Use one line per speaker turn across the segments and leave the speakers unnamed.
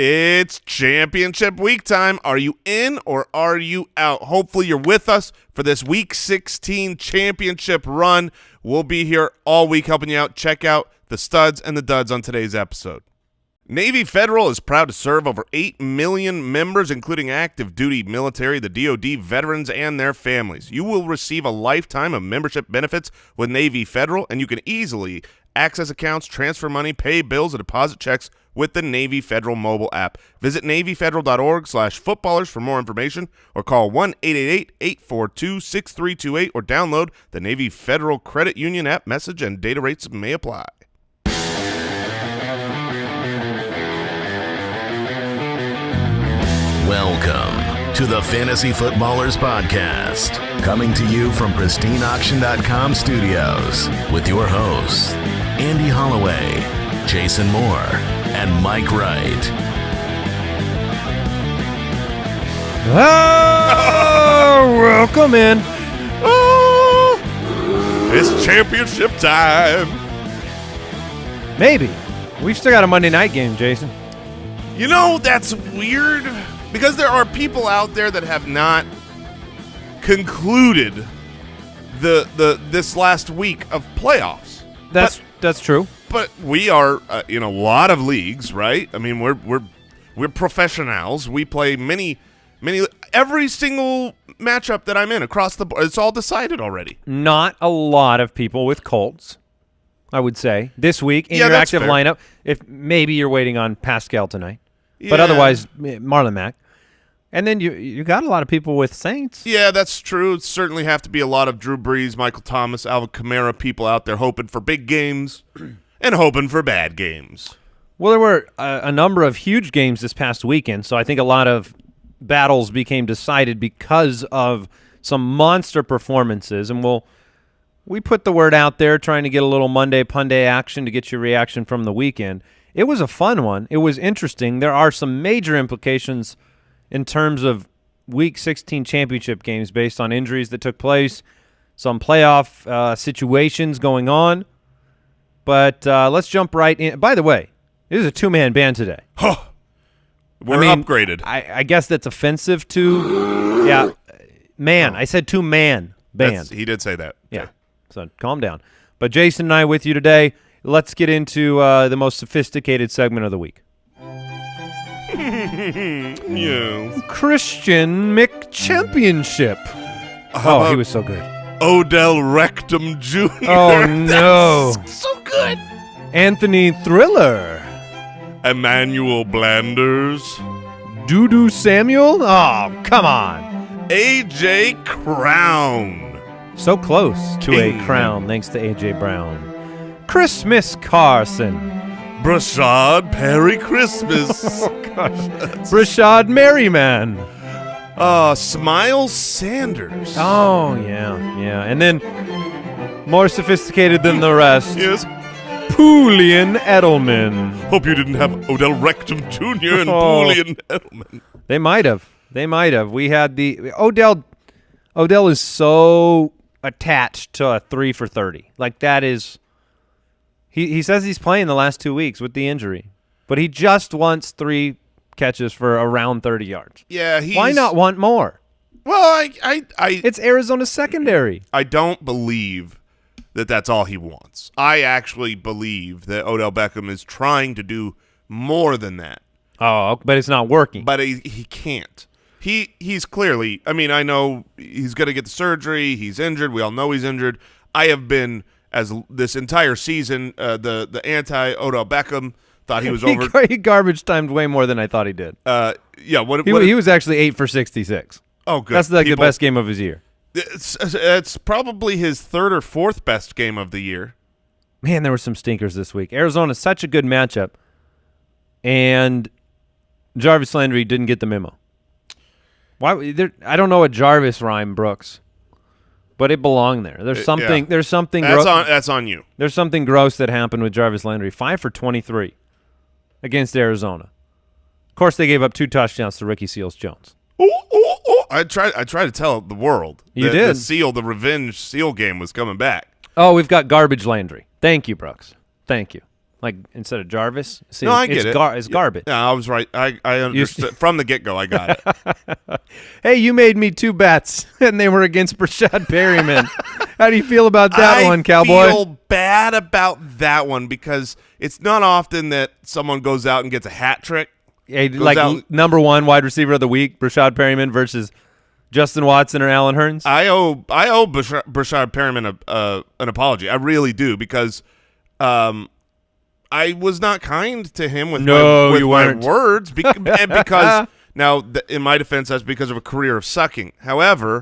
It's championship week time. Are you in or are you out? Hopefully you're with us for this week 16 championship run. We'll be here all week helping you out. Check out the studs and the duds on today's episode. Navy Federal is proud to serve over 8 million members, including active duty military, the DoD, veterans, and their families. You will receive a lifetime of membership benefits with Navy Federal, and you can easily access accounts, transfer money, pay bills, and deposit checks with the Navy Federal mobile app. Visit NavyFederal.org/footballers for more information or call 1-888-842-6328 or download the Navy Federal Credit Union app. Message and data rates may apply.
Welcome to the Fantasy Footballers Podcast, coming to you from pristineauction.com studios with your hosts, Andy Holloway, Jason Moore, and Mike Wright.
Oh, welcome in.
Oh, it's championship time.
Maybe. We've still got a Monday night game, Jason.
You know, that's weird because there are people out there that have not concluded this last week of playoffs.
That's true.
But we are in a lot of leagues, right? I mean, we're professionals. We play many every single matchup that I'm in across the board. It's all decided already.
Not a lot of people with Colts, I would say, this week in your
that's
active
fair.
lineup. If maybe you're waiting on Pascal tonight, but
Yeah.
otherwise Marlon Mack. And then you got a lot of people with Saints.
Yeah, that's true. It certainly have to be a lot of Drew Brees, Michael Thomas, Alvin Kamara people out there hoping for big games and hoping for bad games.
Well, there were a number of huge games this past weekend, so I think a lot of battles became decided because of some monster performances. And we put the word out there trying to get a little Monday Punday action to get your reaction from the weekend. It was a fun one. It was interesting. There are some major implications in terms of Week 16 championship games based on injuries that took place, some playoff situations going on. But let's jump right in. By the way, this is a two-man band today.
We're upgraded.
I guess that's offensive to man. I said two-man band.
He did say that.
Yeah,
Okay.
so calm down. But Jason and I with you today. Let's get into the most sophisticated segment of the week.
Yes.
Christian McChampionship. He was so good.
Odell Rectum Jr.
Oh, no.
That's so good.
Anthony Thriller.
Emmanuel Blanders.
Dudu Samuel. Oh, come on.
A.J. Crown.
So close to
King.
a crown thanks to A.J. Brown. Christmas Carson.
Brashad Perry Christmas.
Oh, gosh. Brashad Merriman.
Smiles Sanders.
Oh, yeah. And then, more sophisticated than the rest,
Yes.
Julian Edelman.
Hope you didn't have Odell Rectum Jr. and
Oh.
Julian Edelman.
They might have. We had the Odell is so attached to a 3 for 30. Like that is he says he's playing the last 2 weeks with the injury. But he just wants 3 catches for around 30 yards.
Yeah,
Why not want more?
Well,
It's Arizona's secondary.
I don't believe that that's all he wants. I actually believe that Odell Beckham is trying to do more than that.
Oh, but it's not working.
But he can't. He's clearly, I mean, I know he's going to get the surgery. He's injured. We all know he's injured. I have been, as this entire season, the anti-Odell Beckham, thought he was over.
He garbage timed way more than I thought he did.
Yeah,
He was actually 8 for 66.
Oh, good.
That's like the best game of his year.
It's probably his 3rd or 4th best game of the year.
Man, there were some stinkers this week. Arizona's such a good matchup, and Jarvis Landry didn't get the memo. Why? I don't know a Jarvis rhyme, Brooks, but it belonged there. There's something.
Yeah.
There's something.
That's on you.
There's something gross that happened with Jarvis Landry. 5 for 23 against Arizona. Of course, they gave up 2 touchdowns to Ricky Seals-Jones.
I tried to tell the world.
You did.
The revenge Seal game was coming back.
Oh, we've got garbage Landry. Thank you, Brooks. Thank you. Like instead of Jarvis? See,
No, I get it.
It's garbage.
Yeah, I was right. I understood. From the get-go, I got it.
Hey, you made me 2 bets, and they were against Brashad Perryman. How do you feel about that one, Cowboy?
I feel bad about that one because it's not often that someone goes out and gets a hat trick.
Hey, like number 1 wide receiver of the week, Brashad Perryman versus Justin Watson or Allen Hurns.
I owe Brashad Perryman an apology. I really do because I was not kind to him with my words and because now in my defense that's because of a career of sucking. However,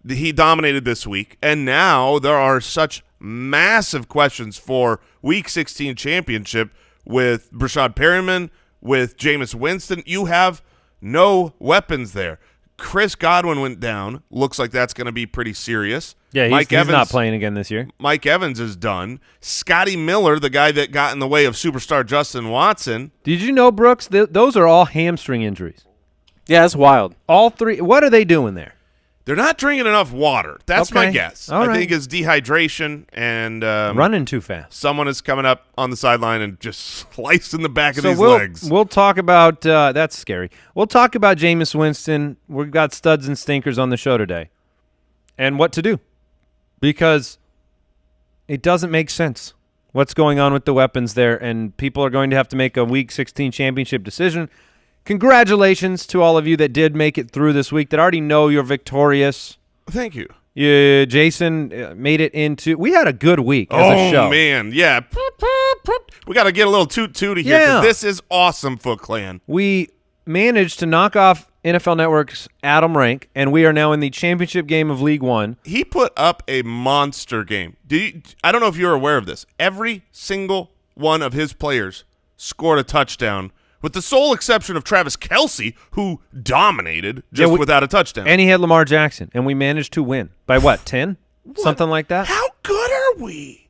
he dominated this week, and now there are such massive questions for Week 16 championship with Brashad Perryman, with Jameis Winston. You have no weapons there. Chris Godwin went down. Looks like that's going to be pretty serious.
Yeah, he's not playing again this year.
Mike Evans is done. Scotty Miller, the guy that got in the way of superstar Justin Watson.
Did you know, Brooks, those are all hamstring injuries?
Yeah, that's wild.
All 3. What are they doing there?
They're not drinking enough water. That's my guess. I think it's dehydration and
running too fast.
Someone is coming up on the sideline and just slicing the back of these legs.
We'll talk about that's scary. We'll talk about Jameis Winston. We've got studs and stinkers on the show today, and what to do because it doesn't make sense what's going on with the weapons there, and people are going to have to make a Week 16 championship decision. Congratulations to all of you that did make it through this week that already know you're victorious.
Thank you.
Jason made it into – we had a good week as a show.
Oh, man. Yeah. We got to get a little toot-tooty here because this is awesome, Foot Clan.
We managed to knock off NFL Network's Adam Rank, and we are now in the championship game of League One.
He put up a monster game. I don't know if you're aware of this. Every single one of his players scored a touchdown, with the sole exception of Travis Kelce, who dominated without a touchdown.
And he had Lamar Jackson, and we managed to win. By what, 10? Something like that?
How good are we?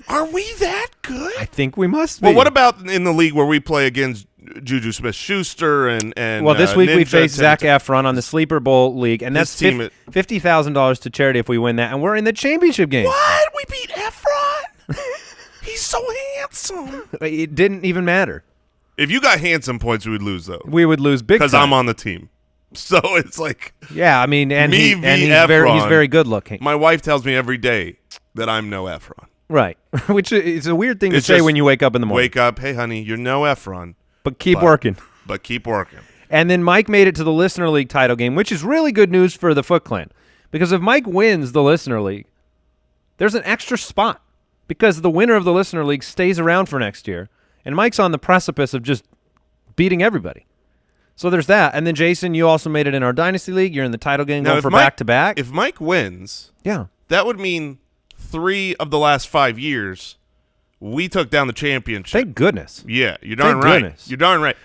Are we that good?
I think we must be.
Well, what about in the league where we play against Juju Smith-Schuster and
well, this week we face Zac Efron on the Sleeper Bowl League, and that's $50,000 to charity if we win that, and we're in the championship game.
What? We beat Efron? He's so handsome.
It didn't even matter.
If you got handsome points, we would lose, though.
We would lose big time.
Because I'm on the team. So it's like
yeah, I mean, and he's very good looking.
My wife tells me every day that I'm no Efron.
Right, which is a weird thing to say when you wake up in the morning.
Wake up, hey, honey, you're no Efron.
But keep working.
But keep working.
And then Mike made it to the Listener League title game, which is really good news for the Foot Clan. Because if Mike wins the Listener League, there's an extra spot. Because the winner of the Listener League stays around for next year. And Mike's on the precipice of just beating everybody. So there's that. And then, Jason, you also made it in our Dynasty League. You're in the title game going for back-to-back.
If Mike wins,
yeah,
that would mean 3 of the last 5 years we took down the championship.
Thank goodness.
Yeah, you're darn right. Goodness. You're darn right.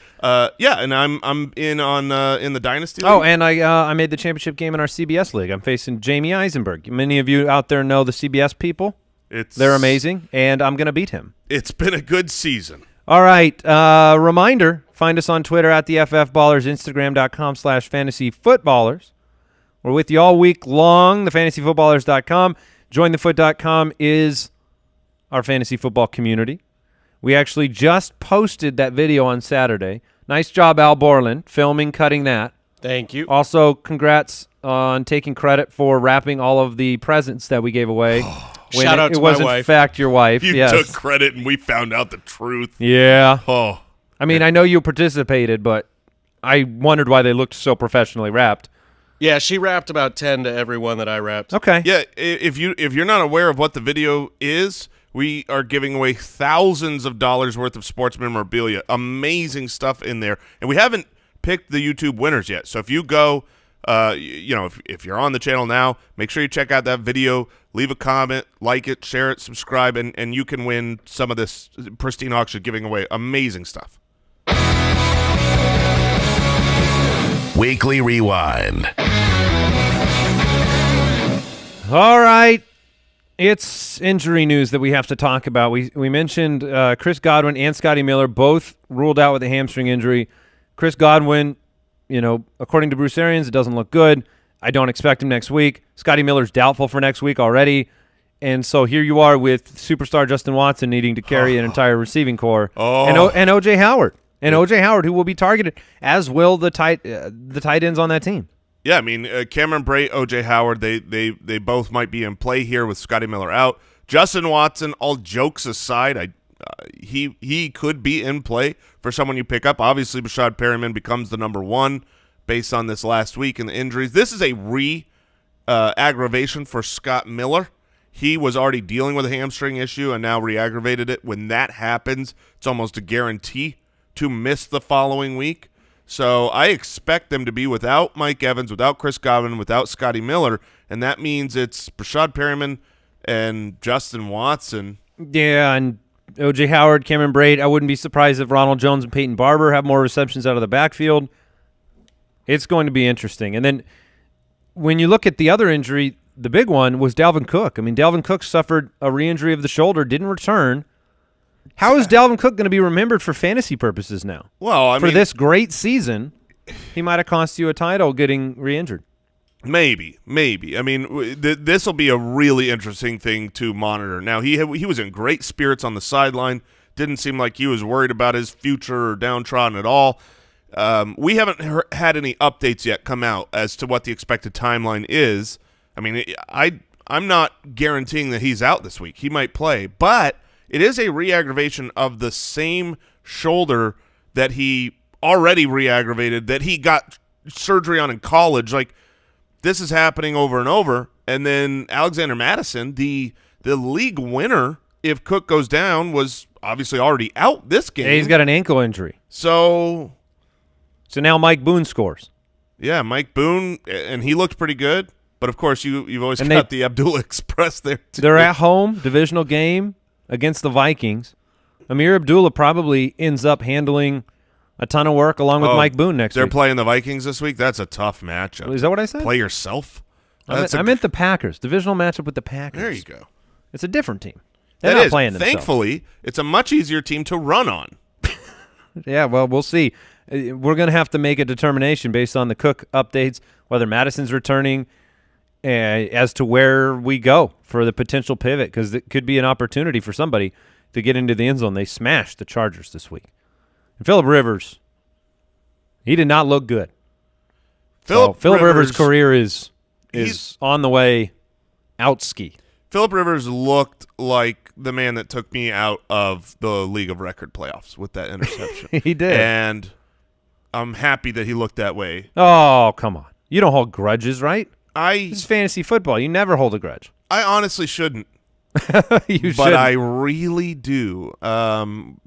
Yeah, and I'm in on in the Dynasty League.
Oh, and I made the championship game in our CBS League. I'm facing Jamie Eisenberg. Many of you out there know the CBS people. They're amazing, and I'm going to beat him.
It's been a good season.
All right. Reminder, find us on Twitter at the FFBallers, Instagram.com/fantasyfootballers. We're with you all week long, thefantasyfootballers.com. Jointhefoot.com is our fantasy football community. We actually just posted that video on Saturday. Nice job, Al Borland, filming, cutting that.
Thank you.
Also, congrats on taking credit for wrapping all of the presents that we gave away.
Shout out to my wife.
It was, in fact, your wife.
You took credit, and we found out the truth.
Yeah.
Oh.
I mean, I know you participated, but I wondered why they looked so professionally wrapped.
Yeah, she wrapped about 10 to every one that I wrapped.
Okay.
Yeah, if you're not aware of what the video is, we are giving away thousands of dollars worth of sports memorabilia. Amazing stuff in there. And we haven't picked the YouTube winners yet. So if you go, if you're on the channel now, make sure you check out that video, leave a comment, like it, share it, subscribe, and you can win some of this pristine auction giving away amazing stuff.
Weekly Rewind.
All right. It's injury news that we have to talk about. We mentioned Chris Godwin and Scotty Miller both ruled out with a hamstring injury. Chris Godwin, according to Bruce Arians, it doesn't look good. I don't expect him next week. Scotty Miller's doubtful for next week already. And so here you are with superstar Justin Watson needing to carry an entire receiving core, and O.J. Howard, O.J. Howard, who will be targeted, as will the tight ends on that team.
Yeah, I mean, Cameron Brate, O.J. Howard, they both might be in play here with Scotty Miller out. Justin Watson, all jokes aside, he could be in play for someone you pick up. Obviously, Brashad Perryman becomes the number one based on this last week and the injuries. This is a aggravation for Scott Miller. He was already dealing with a hamstring issue and now re-aggravated it. When that happens, it's almost a guarantee to miss the following week. So I expect them to be without Mike Evans, without Chris Godwin, without Scotty Miller, and that means it's Brashad Perryman and Justin Watson.
Yeah, and O.J. Howard, Cameron Brate. I wouldn't be surprised if Ronald Jones and Peyton Barber have more receptions out of the backfield. It's going to be interesting. And then when you look at the other injury, the big one was Dalvin Cook. I mean, Dalvin Cook suffered a re-injury of the shoulder, didn't return. How is Dalvin Cook going to be remembered for fantasy purposes now?
Well,
for this great season, he might have cost you a title getting re-injured.
Maybe. I mean, this will be a really interesting thing to monitor. Now, he was in great spirits on the sideline. Didn't seem like he was worried about his future or downtrodden at all. We haven't had any updates yet come out as to what the expected timeline is. I mean, I'm not guaranteeing that he's out this week. He might play, but it is a re-aggravation of the same shoulder that he already re-aggravated, that he got surgery on in college. Like, this is happening over and over. And then Alexander Madison, the league winner, if Cook goes down, was obviously already out this game.
Yeah, he's got an ankle injury.
So
now Mike Boone scores.
Yeah, Mike Boone, and he looked pretty good. But, of course, you've always got the Abdullah Express there, too.
They're at home, divisional game against the Vikings. Amir Abdullah probably ends up handling a ton of work along with Mike Boone next week.
They're playing the Vikings this week? That's a tough matchup.
Is that what I said?
Play yourself?
I meant the Packers. Divisional matchup with the Packers.
There you go.
It's a different team. They're not playing themselves.
Thankfully, it's a much easier team to run on.
Yeah, well, we'll see. We're going to have to make a determination based on the Cook updates, whether Madison's returning, as to where we go for the potential pivot, because it could be an opportunity for somebody to get into the end zone. They smashed the Chargers this week. And Phillip Rivers, he did not look good. Phillip Rivers' career is on the way out ski.
Phillip Rivers looked like the man that took me out of the League of Record playoffs with that interception.
He did.
And I'm happy that he looked that way.
Oh, come on. You don't hold grudges, right?
This
is fantasy football. You never hold a grudge.
I honestly shouldn't.
You
but I really do. I'm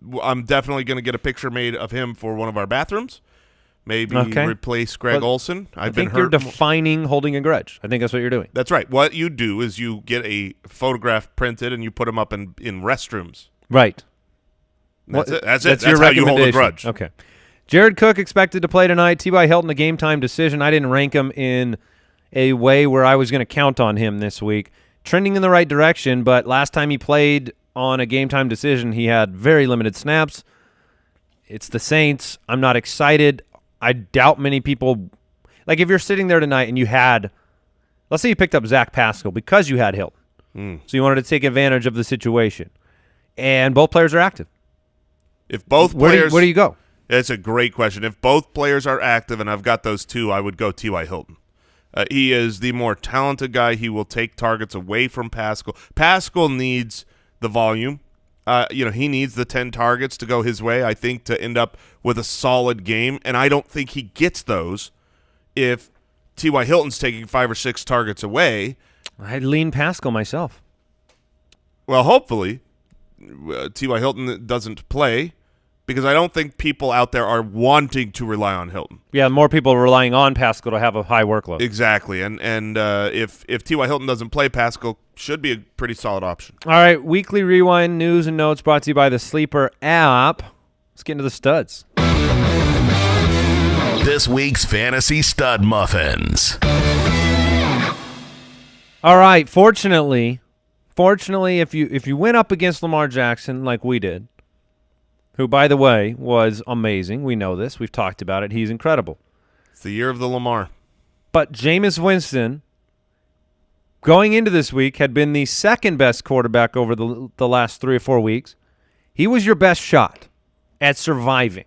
definitely going to get a picture made of him for one of our bathrooms. Maybe replace Greg Olsen.
I think you're defining holding a grudge. I think that's what you're doing.
That's right. What you do is you get a photograph printed and you put them up in restrooms.
Right.
That's it. That's how you hold a grudge.
Okay. Jared Cook expected to play tonight. T.Y. Hilton, a game-time decision. I didn't rank him in a way where I was going to count on him this week. Trending in the right direction, but last time he played on a game-time decision, he had very limited snaps. It's the Saints. I'm not excited. I doubt many people – like if you're sitting there tonight and you had – let's say you picked up Zach Pascal because you had Hilton. So you wanted to take advantage of the situation. And both players are active.
If both players –
where do you go?
It's a great question. If both players are active and I've got those two, I would go T.Y. Hilton. He is the more talented guy. He will take targets away from Pascal. Pascal needs the volume. He needs the 10 targets to go his way, I think, to end up with a solid game. And I don't think he gets those if T.Y. Hilton's taking 5 or 6 targets away.
I'd lean Pascal myself.
Well, hopefully T.Y. Hilton doesn't play, because I don't think people out there are wanting to rely on Hilton. Yeah,
more people are relying on Pascal to have a high workload.
Exactly, and if T.Y. Hilton doesn't play, Pascal should be a pretty solid option.
All right, Weekly Rewind news and notes brought to you by the Sleeper app. Let's get into the studs.
This week's Fantasy Stud Muffins.
All right, fortunately, if you went up against Lamar Jackson like we did, who, by the way, was amazing. We know this. We've talked about it. He's incredible.
It's the year of the Lamar.
But Jameis Winston going into this week, had been the second best quarterback over the last 3 or 4 weeks. He was your best shot at surviving,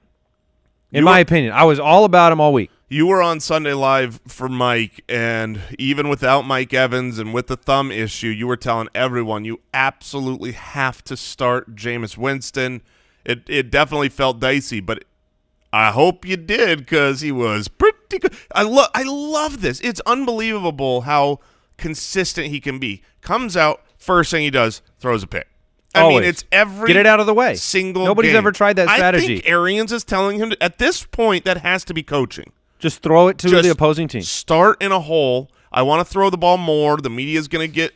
in my opinion. I was all about him all week.
You were on Sunday Live for Mike, and even without Mike Evans and with the thumb issue, you were telling everyone you absolutely have to start Jameis Winston. It definitely felt dicey, but I hope you did because he was pretty good. I love this. It's unbelievable how consistent he can be. Comes out, first thing he does, throws a pick. I mean, it's every
get it out of the way.
Nobody's
ever tried that strategy.
I think Arians is telling him at this point that has to be coaching.
Just throw it to the opposing team.
Start in a hole. I want to throw the ball more. The media's going to get,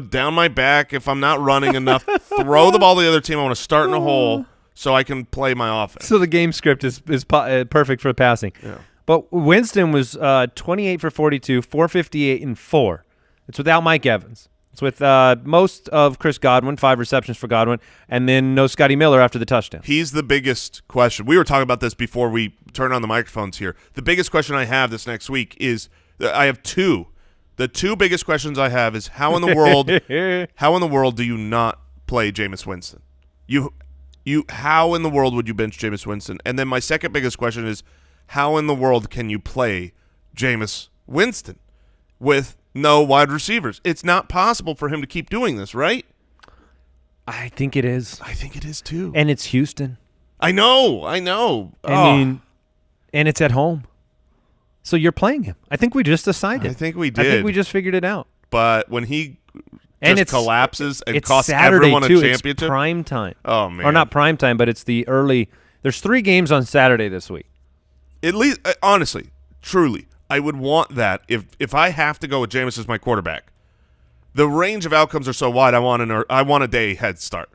down my back if I'm not running enough. Throw the ball to the other team. I want to start in a hole so I can play my offense.
So the game script is perfect for passing. Yeah. But Winston was 28 for 42, 458 and 4. It's without Mike Evans. It's with most of Chris Godwin, 5 receptions for Godwin, and then no Scotty Miller after the touchdown.
He's the biggest question. We were talking about this before we turned on the microphones here. The biggest question I have this next week is I have two. The two biggest questions I have is how in the world do you not play Jameis Winston? How in the world would you bench Jameis Winston? And then my second biggest question is how in the world can you play Jameis Winston with no wide receivers? It's not possible for him to keep doing this, right?
I think it is.
I think it is too.
And it's Houston.
I know.
I mean, and it's at home. So you're playing him. I think we just decided.
I think we did.
I think we just figured it out.
But when he collapses and
it's
costs
Saturday
everyone a
too.
championship.
It's prime time.
Oh, man.
Or not prime time, but it's the early. There's 3 games on Saturday this week.
At least, honestly, truly, I would want that if I have to go with Jameis as my quarterback. The range of outcomes are so wide. I want a day head start.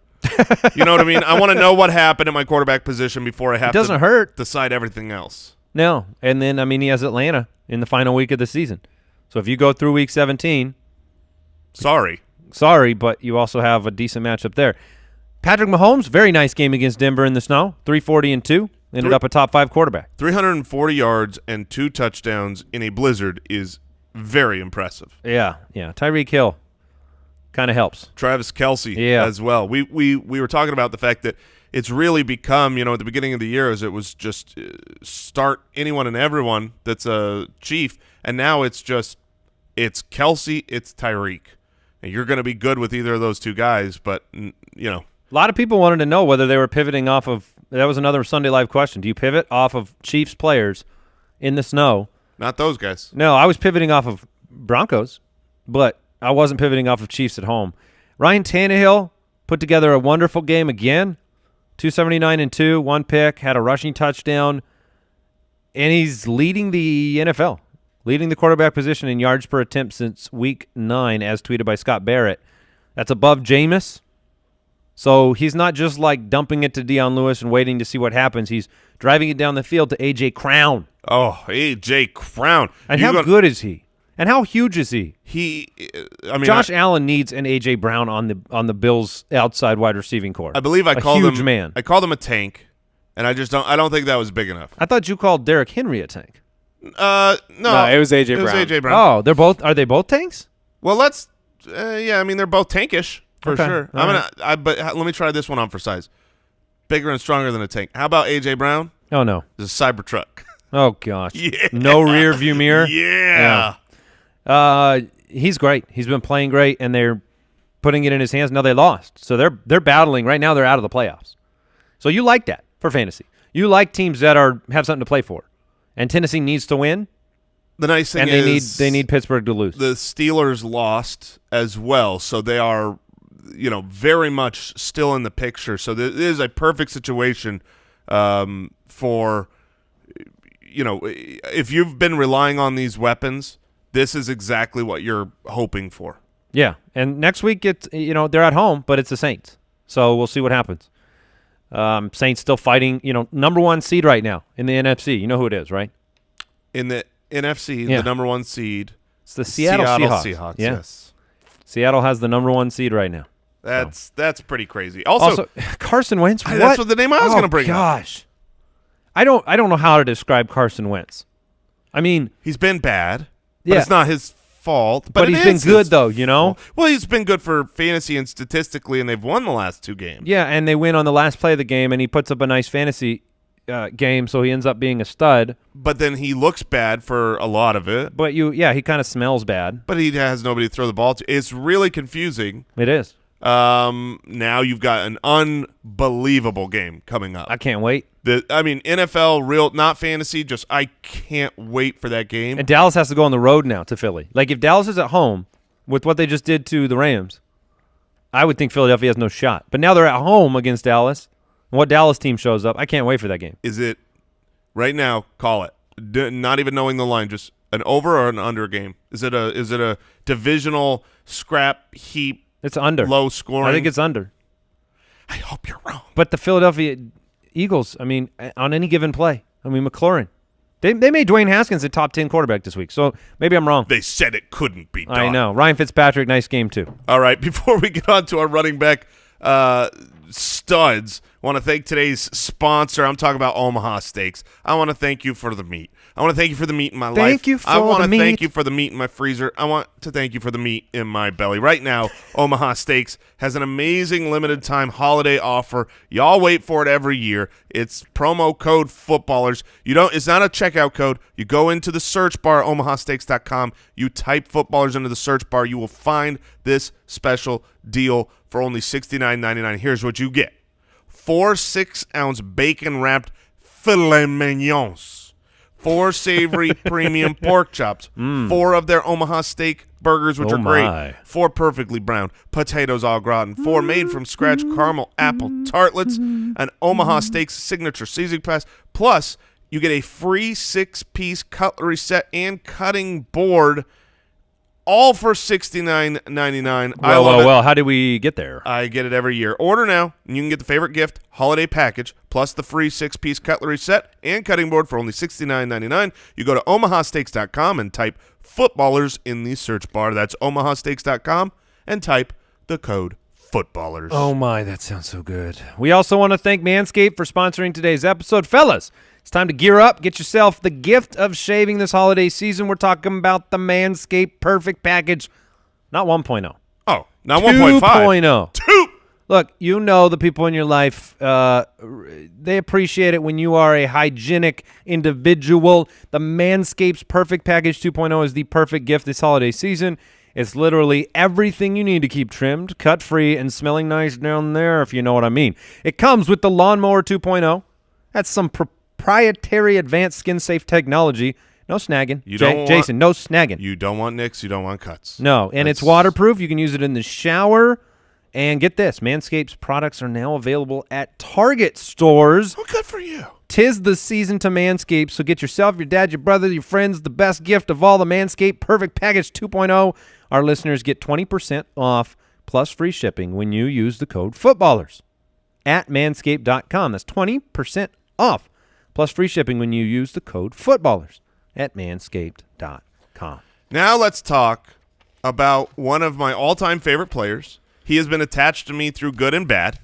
You know what I mean? I want to know what happened at my quarterback position before I have to decide everything else.
No, and then he has Atlanta in the final week of the season. So if you go through week 17, sorry, but you also have a decent matchup there. Patrick Mahomes, very nice game against Denver in the snow, 340 and 2. Ended up a top 5 quarterback.
340 yards and 2 touchdowns in a blizzard is very impressive.
Yeah. Tyreek Hill kind of helps.
Travis Kelce as well. We were talking about the fact that it's really become, at the beginning of the year, as it was just start anyone and everyone that's a Chief, and now it's Kelce, it's Tyreek. And you're going to be good with either of those two guys, but, A
lot of people wanted to know whether they were pivoting off of – that was another Sunday Live question. Do you pivot off of Chiefs players in the snow?
Not those guys.
No, I was pivoting off of Broncos, but I wasn't pivoting off of Chiefs at home. Ryan Tannehill put together a wonderful game again, 279 and 2, 1 pick, had a rushing touchdown, and he's leading the NFL, leading the quarterback position in yards per attempt since week 9, as tweeted by Scott Barrett. That's above Jameis. So he's not just like dumping it to Deion Lewis and waiting to see what happens. He's driving it down the field to A.J. Crown.
Oh, A.J. Crown.
And how good is he? And how huge is he? Josh Allen needs an A.J. Brown on the Bills' outside wide receiving core.
I believe I called him
man.
I called him a tank, and I don't think that was big enough.
I thought you called Derrick Henry a tank.
No,
it was A.J. Brown.
It was A.J. Brown.
Oh, are they both tanks?
Well, they're both tankish. For sure. But let me try this one on for size. Bigger and stronger than a tank. How about A.J. Brown?
Oh, no.
It's a Cybertruck.
Oh, gosh.
Yeah.
No rear view mirror?
Yeah.
He's great. He's been playing great, and they're putting it in his hands. Now they lost. So they're battling. Right now they're out of the playoffs. So you like that for fantasy. You like teams that have something to play for. And Tennessee needs to win.
The nice thing
is they need Pittsburgh to lose.
The Steelers lost as well, so they are – very much still in the picture. So this is a perfect situation for, if you've been relying on these weapons, this is exactly what you're hoping for.
Yeah, and next week they're at home, but it's the Saints. So we'll see what happens. Saints still fighting, number 1 seed right now in the NFC. You know who it is, right?
In the NFC, the number 1 seed.
It's the Seattle
Seahawks.
Yeah.
Yes.
Seattle has the number 1 seed right now.
That's pretty crazy. Also
Carson Wentz.
That's what the name I was going to bring up.
Gosh, I don't know how to describe Carson Wentz. I mean,
he's been bad, but it's not his fault.
But he's been good, though, you know?
Well, he's been good for fantasy and statistically, and they've won the last 2 games.
Yeah, and they win on the last play of the game, and he puts up a nice fantasy game, so he ends up being a stud.
But then he looks bad for a lot of it.
But he kind of smells bad.
But he has nobody to throw the ball to. It's really confusing.
It is.
Now you've got an unbelievable game coming up.
I can't wait.
NFL, real, not fantasy, just I can't wait for that game.
And Dallas has to go on the road now to Philly. Like, if Dallas is at home with what they just did to the Rams, I would think Philadelphia has no shot. But now they're at home against Dallas. And what Dallas team shows up, I can't wait for that game.
Is it right now? Call it. Not even knowing the line, just an over or an under game. Is it a divisional scrap heap?
It's under.
Low scoring.
I think it's under.
I hope you're wrong.
But the Philadelphia Eagles, on any given play, McLaurin, they made Dwayne Haskins a top 10 quarterback this week. So maybe I'm wrong.
They said it couldn't be done.
I know. Ryan Fitzpatrick, nice game too.
All right, before we get on to our running back studs, I want to thank today's sponsor. I'm talking about Omaha Steaks. I want to thank you for the meat. I want to thank you for the meat in my life.
Thank you for
I want
the
to
meat.
thank you for the meat in my freezer. I want to thank you for the meat in my belly. Right now, Omaha Steaks has an amazing limited time holiday offer. Y'all wait for it every year. It's promo code footballers. It's not a checkout code. You go into the search bar at omahasteaks.com. You type footballers into the search bar. You will find this special deal for only $69.99. Here's what you get. 4 6-ounce bacon-wrapped filet mignons, 4 savory premium pork chops, 4 of their Omaha steak burgers, which are great, 4 perfectly browned potatoes au gratin, 4 made-from-scratch caramel apple tartlets, an Omaha Steaks signature seasoning pass, plus you get a free 6-piece cutlery set and cutting board, all for $69.99.
Well, how did we get there?
I get it every year. Order now, and you can get the favorite gift, holiday package, plus the free 6-piece cutlery set and cutting board for only $69.99. You go to omahasteaks.com and type footballers in the search bar. That's omahasteaks.com and type the code footballers.
Oh, my, that sounds so good. We also want to thank Manscaped for sponsoring today's episode. Fellas, it's time to gear up. Get yourself the gift of shaving this holiday season. We're talking about the Manscaped Perfect Package. Not 1.0.
Oh, not 1.5.
2.0.
2.
Look, the people in your life, they appreciate it when you are a hygienic individual. The Manscaped's Perfect Package 2.0 is the perfect gift this holiday season. It's literally everything you need to keep trimmed, cut-free, and smelling nice down there, if you know what I mean. It comes with the Lawnmower 2.0. That's some proprietary advanced skin-safe technology. No snagging. Jason, no snagging.
You don't want nicks. You don't want cuts.
No, and it's waterproof. You can use it in the shower. And get this, Manscaped's products are now available at Target stores.
Oh, good for you.
'Tis the season to Manscaped, so get yourself, your dad, your brother, your friends, the best gift of all, the Manscaped Perfect Package 2.0. Our listeners get 20% off plus free shipping when you use the code footballers at manscaped.com. That's 20% off plus free shipping when you use the code footballers at manscaped.com.
Now let's talk about one of my all-time favorite players. He has been attached to me through good and bad.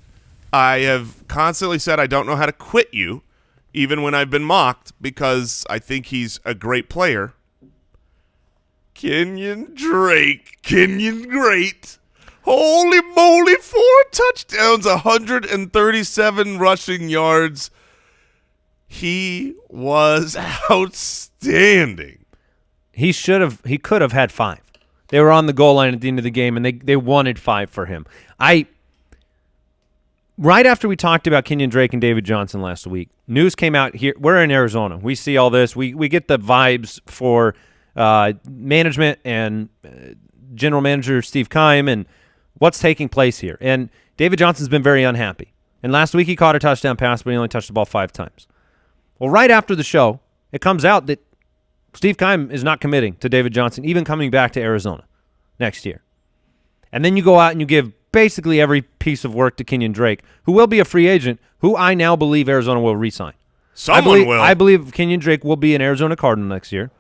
I have constantly said I don't know how to quit you, even when I've been mocked, because I think he's a great player. Kenyon Drake. Kenyon great. Holy moly, 4 touchdowns, 137 rushing yards. He was outstanding.
He could have had 5. They were on the goal line at the end of the game, and they wanted 5 for him. Right after we talked about Kenyon Drake and David Johnson last week, news came out here. We're in Arizona. We see all this. We get the vibes for management and general manager Steve Keim and what's taking place here. And David Johnson's been very unhappy. And last week he caught a touchdown pass, but he only touched the ball 5 times. Well, right after the show, it comes out that Steve Keim is not committing to David Johnson, even coming back to Arizona next year. And then you go out and you give basically every piece of work to Kenyon Drake, who will be a free agent, who I now believe Arizona will re-sign.
Someone will.
I believe Kenyon Drake will be an Arizona Cardinal next year.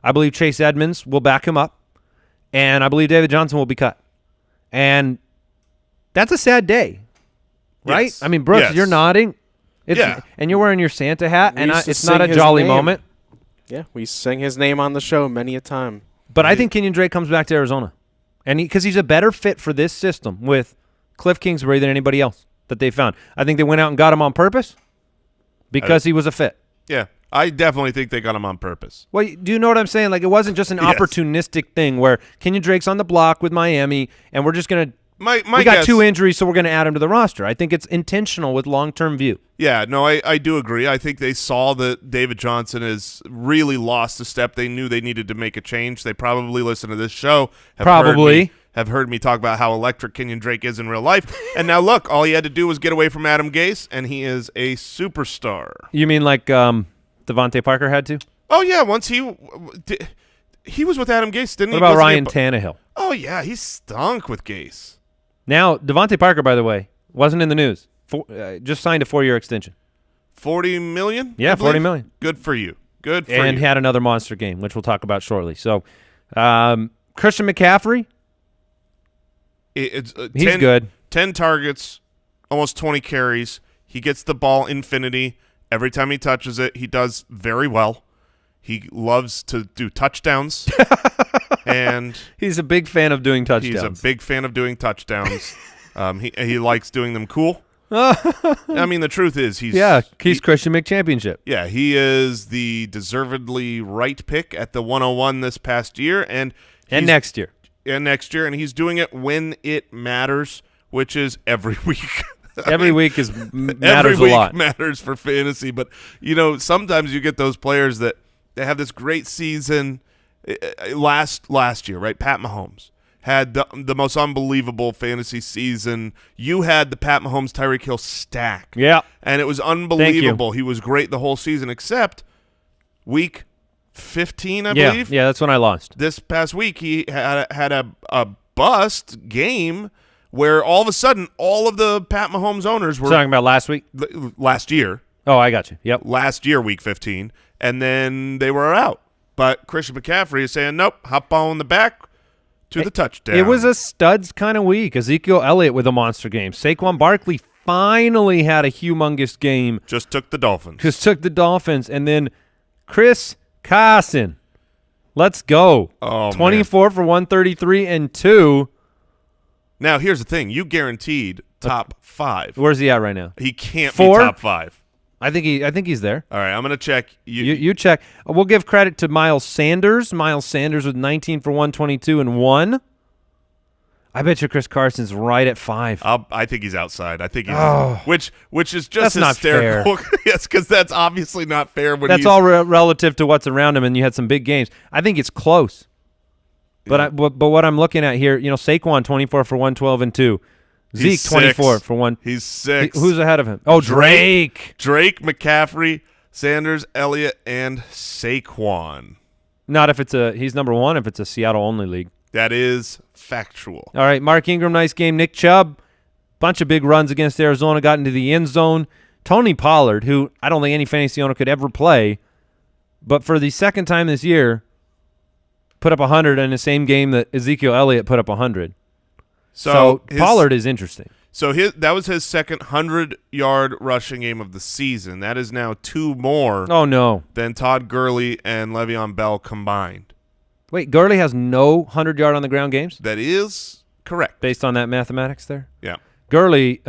I believe Chase Edmonds will back him up. And I believe David Johnson will be cut. And that's a sad day, right?
Yes.
I mean, Brooks,
Yes.
you're nodding.
Yeah.
And you're wearing your Santa hat, and
used to
it's not
sing
a
his
jolly
name.
moment.
Yeah, we sang his name on the show many a time.
But I think Kenyon Drake comes back to Arizona, and because he's a better fit for this system with Cliff Kingsbury than anybody else that they found. I think they went out and got him on purpose because he was a fit.
Yeah, I definitely think they got him on purpose.
Well, do you know what I'm saying? Like, it wasn't just an opportunistic thing where Kenyon Drake's on the block with Miami, and we're just going to we got 2 injuries, so we're going to add him to the roster. I think it's intentional with long-term view.
Yeah, no, I do agree. I think they saw that David Johnson has really lost a step. They knew they needed to make a change. They probably listened to this show. Have heard me talk about how electric Kenyon Drake is in real life. And now, look, all he had to do was get away from Adam Gase, and he is a superstar.
You mean like Devontae Parker had to?
Oh, yeah. Once he was with Adam Gase, didn't he?
What about Ryan Tannehill?
Oh, yeah. He stunk with Gase.
Now, Devontae Parker, by the way, wasn't in the news. Just signed a 4-year extension.
$40 million?
Yeah, $40 million.
Good for you. Good for you.
And had another monster game, which we'll talk about shortly. So, Christian McCaffrey, he's good. 10
targets, almost 20 carries. He gets the ball infinity. Every time he touches it, he does very well. He loves to do touchdowns. And
he's a big fan of doing touchdowns.
He's a big fan of doing touchdowns. He likes doing them cool. I mean, the truth is he's
Christian McChampionship.
Yeah, he is the deservedly right pick at the 101 this past year. And
next year.
And next year. And he's doing it when it matters, which is every week.
Every week matters
a lot.
Matters
for fantasy. But, sometimes you get those players that they have this great season last year, right? Pat Mahomes had the most unbelievable fantasy season. You had the Pat Mahomes Tyreek Hill stack.
Yeah.
And it was unbelievable. He was great the whole season except week 15, I believe.
Yeah, that's when I lost.
This past week he had a bust game where all of a sudden all of the Pat Mahomes owners were
talking about last week?
Last year.
Oh, I got you. Yep.
Last year, week 15. And then they were out. But Christian McCaffrey is saying, nope, hop on the back to the touchdown.
It was a studs kind of week. Ezekiel Elliott with a monster game. Saquon Barkley finally had a humongous game.
Just took the Dolphins.
And then Chris Carson. Let's go.
Oh,
24 for 133 and 2.
Now, here's the thing. You guaranteed top 5.
Where's he at right now?
He can't
4?
be top 5.
I think he's there.
All right, I'm going to check.
You check. We'll give credit to Miles Sanders. Miles Sanders with 19 for 122 and 1. I bet you Chris Carson's right at 5.
I think he's outside. I think he's which is just
that's
hysterical.
Not fair.
Yes, because that's obviously not fair.
That's all relative to what's around him, and you had some big games. I think it's close. But but what I'm looking at here, Saquon 24 for 112 and 2. Zeke 24 for 1.
He's 6.
Who's ahead of him? Oh, Drake,
McCaffrey, Sanders, Elliott, and Saquon.
Not if he's number 1 if it's a Seattle only league.
That is factual.
All right, Mark Ingram, nice game. Nick Chubb, bunch of big runs against Arizona, got into the end zone. Tony Pollard, who I don't think any fantasy owner could ever play, but for the second time this year, put up 100 in the same game that Ezekiel Elliott put up 100. So Pollard is interesting.
So that was his second 100-yard rushing game of the season. That is now 2 more than Todd Gurley and Le'Veon Bell combined.
Wait, Gurley has no 100-yard on the ground games?
That is correct.
Based on that mathematics there?
Yeah.
Gurley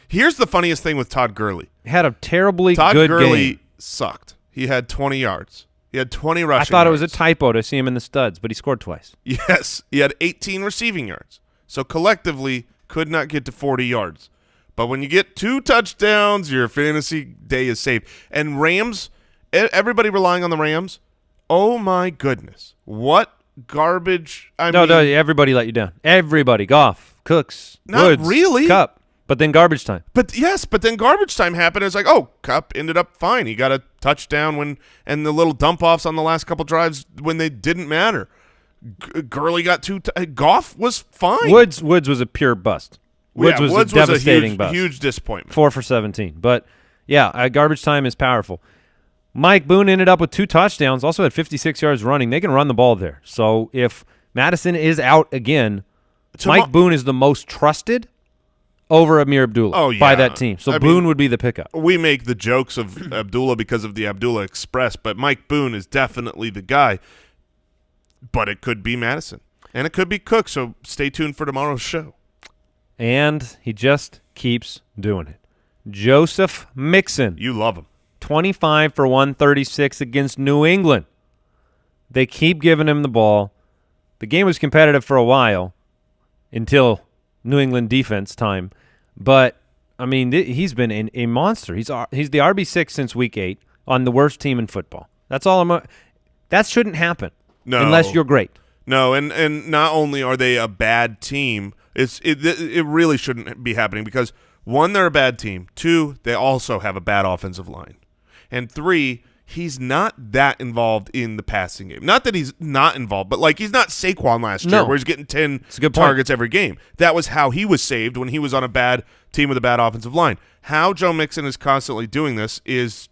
here's the funniest thing with Todd Gurley.
Had a terribly
good game. Todd Gurley sucked. He had 20 yards. He had 20 rushing yards.
I thought it was a typo to see him in the studs, but he scored twice.
Yes. He had 18 receiving yards. So collectively could not get to 40 yards. But when you get 2 touchdowns, your fantasy day is safe. And Rams, everybody relying on the Rams, oh my goodness. What garbage.
No, everybody let you down. Everybody. Goff, Cooks,
Not
Woods,
really.
Kupp. But then garbage time.
But then garbage time happened. It's like, Kupp ended up fine. He got a touchdown and the little dump-offs on the last couple drives when they didn't matter. Gurley got 2. Goff was fine.
Woods was a pure bust. Woods was a devastating bust.
Huge disappointment.
4 for 17. But, yeah, garbage time is powerful. Mike Boone ended up with 2 touchdowns, also had 56 yards running. They can run the ball there. So if Madison is out again, Mike Boone is the most trusted over Amir Abdullah by that team. So Boone would be the pickup.
We make the jokes of Abdullah because of the Abdullah Express, but Mike Boone is definitely the guy. but it could be Madison. And it could be Cook, so stay tuned for tomorrow's show.
And he just keeps doing it. Joseph Mixon.
You love him.
25 for 136 against New England. They keep giving him the ball. The game was competitive for a while until New England defense time. But, I mean, he's been a monster. He's the RB6 since week 8 on the worst team in football. That's all that shouldn't happen unless you're great.
No, and not only are they a bad team, it really shouldn't be happening because, 1, they're a bad team. 2, they also have a bad offensive line. And 3, he's not that involved in the passing game. Not that he's not involved, but like he's not Saquon last year where he's getting 10 targets every game. That was how he was saved when he was on a bad team with a bad offensive line. How Joe Mixon is constantly doing this is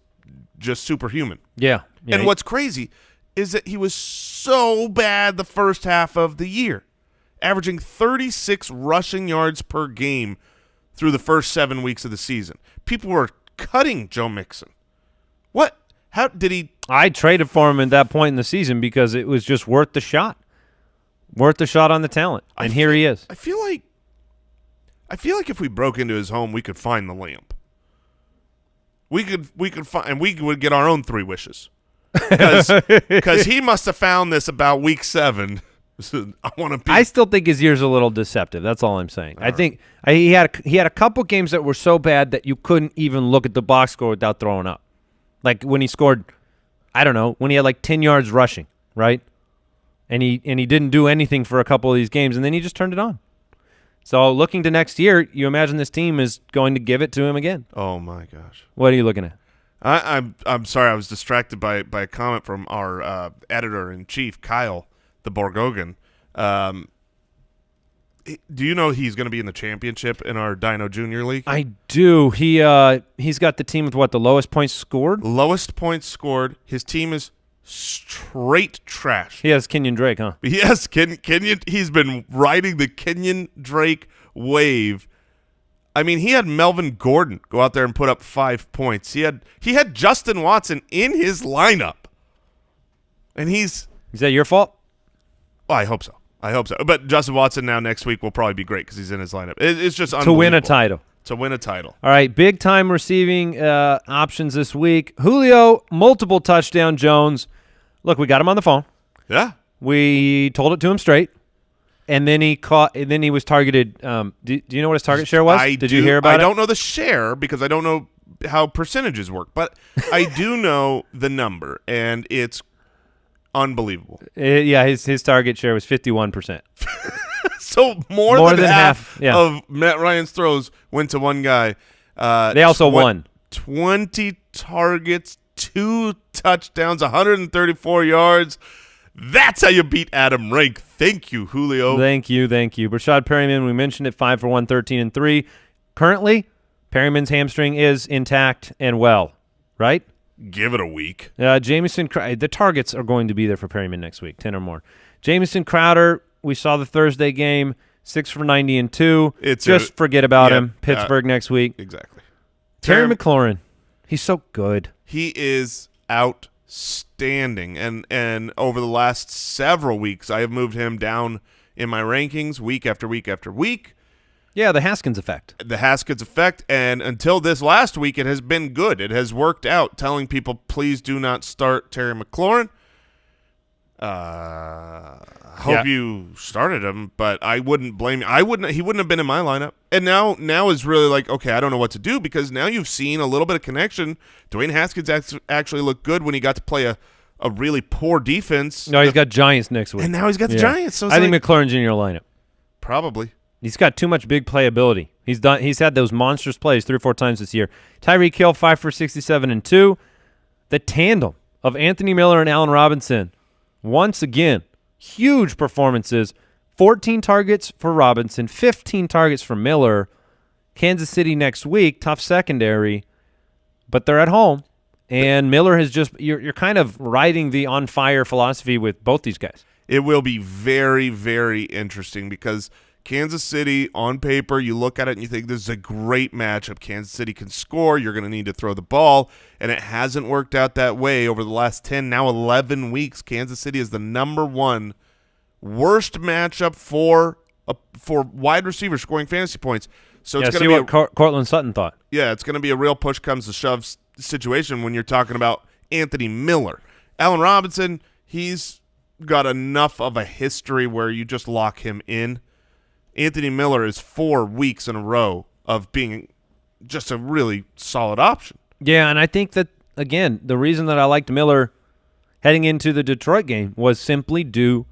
just superhuman.
Yeah.
And what's crazy is that he was so bad the first half of the year, averaging 36 rushing yards per game through the first 7 weeks of the season. People were cutting Joe Mixon. What? How did he?
I traded for him at that point in the season because it was just worth the shot. Worth the shot on the talent. And here he is.
I feel like if we broke into his home, we could find the lamp. We could find, and we would get our own 3 wishes. Because he must have found this about week 7. I
still think his year's a little deceptive. That's all I'm saying. I think he had a couple games that were so bad that you couldn't even look at the box score without throwing up. Like when he scored, I don't know, when he had like 10 yards rushing, right? And he didn't do anything for a couple of these games, and then he just turned it on. So looking to next year, you imagine this team is going to give it to him again.
Oh my gosh!
What are you looking at?
I'm sorry, I was distracted by a comment from our editor-in-chief, Kyle the Borgogan. Do you know he's going to be in the championship in our Dino Junior League?
I do. He's got the team with what, the lowest points scored?
Lowest points scored. His team is straight trash.
He has Kenyon Drake, huh?
Yes, Kenyon. He's been riding the Kenyon Drake wave. I mean, he had Melvin Gordon go out there and put up 5 points. He had Justin Watson in his lineup, and is
that your fault?
Well, I hope so. But Justin Watson now next week will probably be great because he's in his lineup. It's just
to win a title.
To win a title.
All right, big time receiving options this week. Julio, multiple touchdown. Jones. Look, we got him on the phone.
Yeah.
We told it to him straight, and then he was targeted. Do you know what his target share was? Did you hear about it?
I don't know the share because I don't know how percentages work, but I do know the number, and it's unbelievable.
His target share was 51%.
So more than half of Matt Ryan's throws went to one guy.
They also won.
20 targets, 2 touchdowns, 134 yards. That's how you beat Adam Rank. Thank you, Julio.
Thank you. Brashad Perryman, we mentioned it, 5 for 113 and 3. Currently, Perryman's hamstring is intact and well, right?
Give it a week.
Jamison, the targets are going to be there for Perryman next week, 10 or more. Jamison Crowder, we saw the Thursday game, 6 for 90 and 2. Forget about him. Pittsburgh next week.
Exactly.
Terry McLaurin, he's so good.
He is outstanding, and over the last several weeks, I have moved him down in my rankings week after week after week.
Yeah, the Haskins effect.
And until this last week, it has been good. It has worked out, telling people, please do not start Terry McLaurin. Hope you started him, but I wouldn't blame you. He wouldn't have been in my lineup. And now is really like, okay, I don't know what to do because now you've seen a little bit of connection. Dwayne Haskins actually looked good when he got to play a really poor defense.
No, he's got Giants next week.
And now he's got the Giants. So
I think McLaurin's in your lineup.
Probably.
He's got too much big playability. He's had those monstrous plays 3 or 4 times this year. Tyreek Hill, 5 for 67 and 2. The tandem of Anthony Miller and Allen Robinson, once again, huge performances. 14 targets for Robinson, 15 targets for Miller. Kansas City next week, tough secondary, but they're at home. And Miller has you're kind of riding the on fire philosophy with both these guys.
It will be very, very interesting because Kansas City, on paper, you look at it and you think this is a great matchup. Kansas City can score. You're going to need to throw the ball, and it hasn't worked out that way over the last 10, now 11 weeks. Kansas City is the number 1 worst matchup for wide receiver scoring fantasy points. So it's going to be
what Cortland Sutton thought.
Yeah, it's going to be a real push comes to shove situation when you're talking about Anthony Miller. Allen Robinson, he's got enough of a history where you just lock him in. Anthony Miller is 4 weeks in a row of being just a really solid option.
Yeah, and I think that, again, the reason that I liked Miller heading into the Detroit game was simply due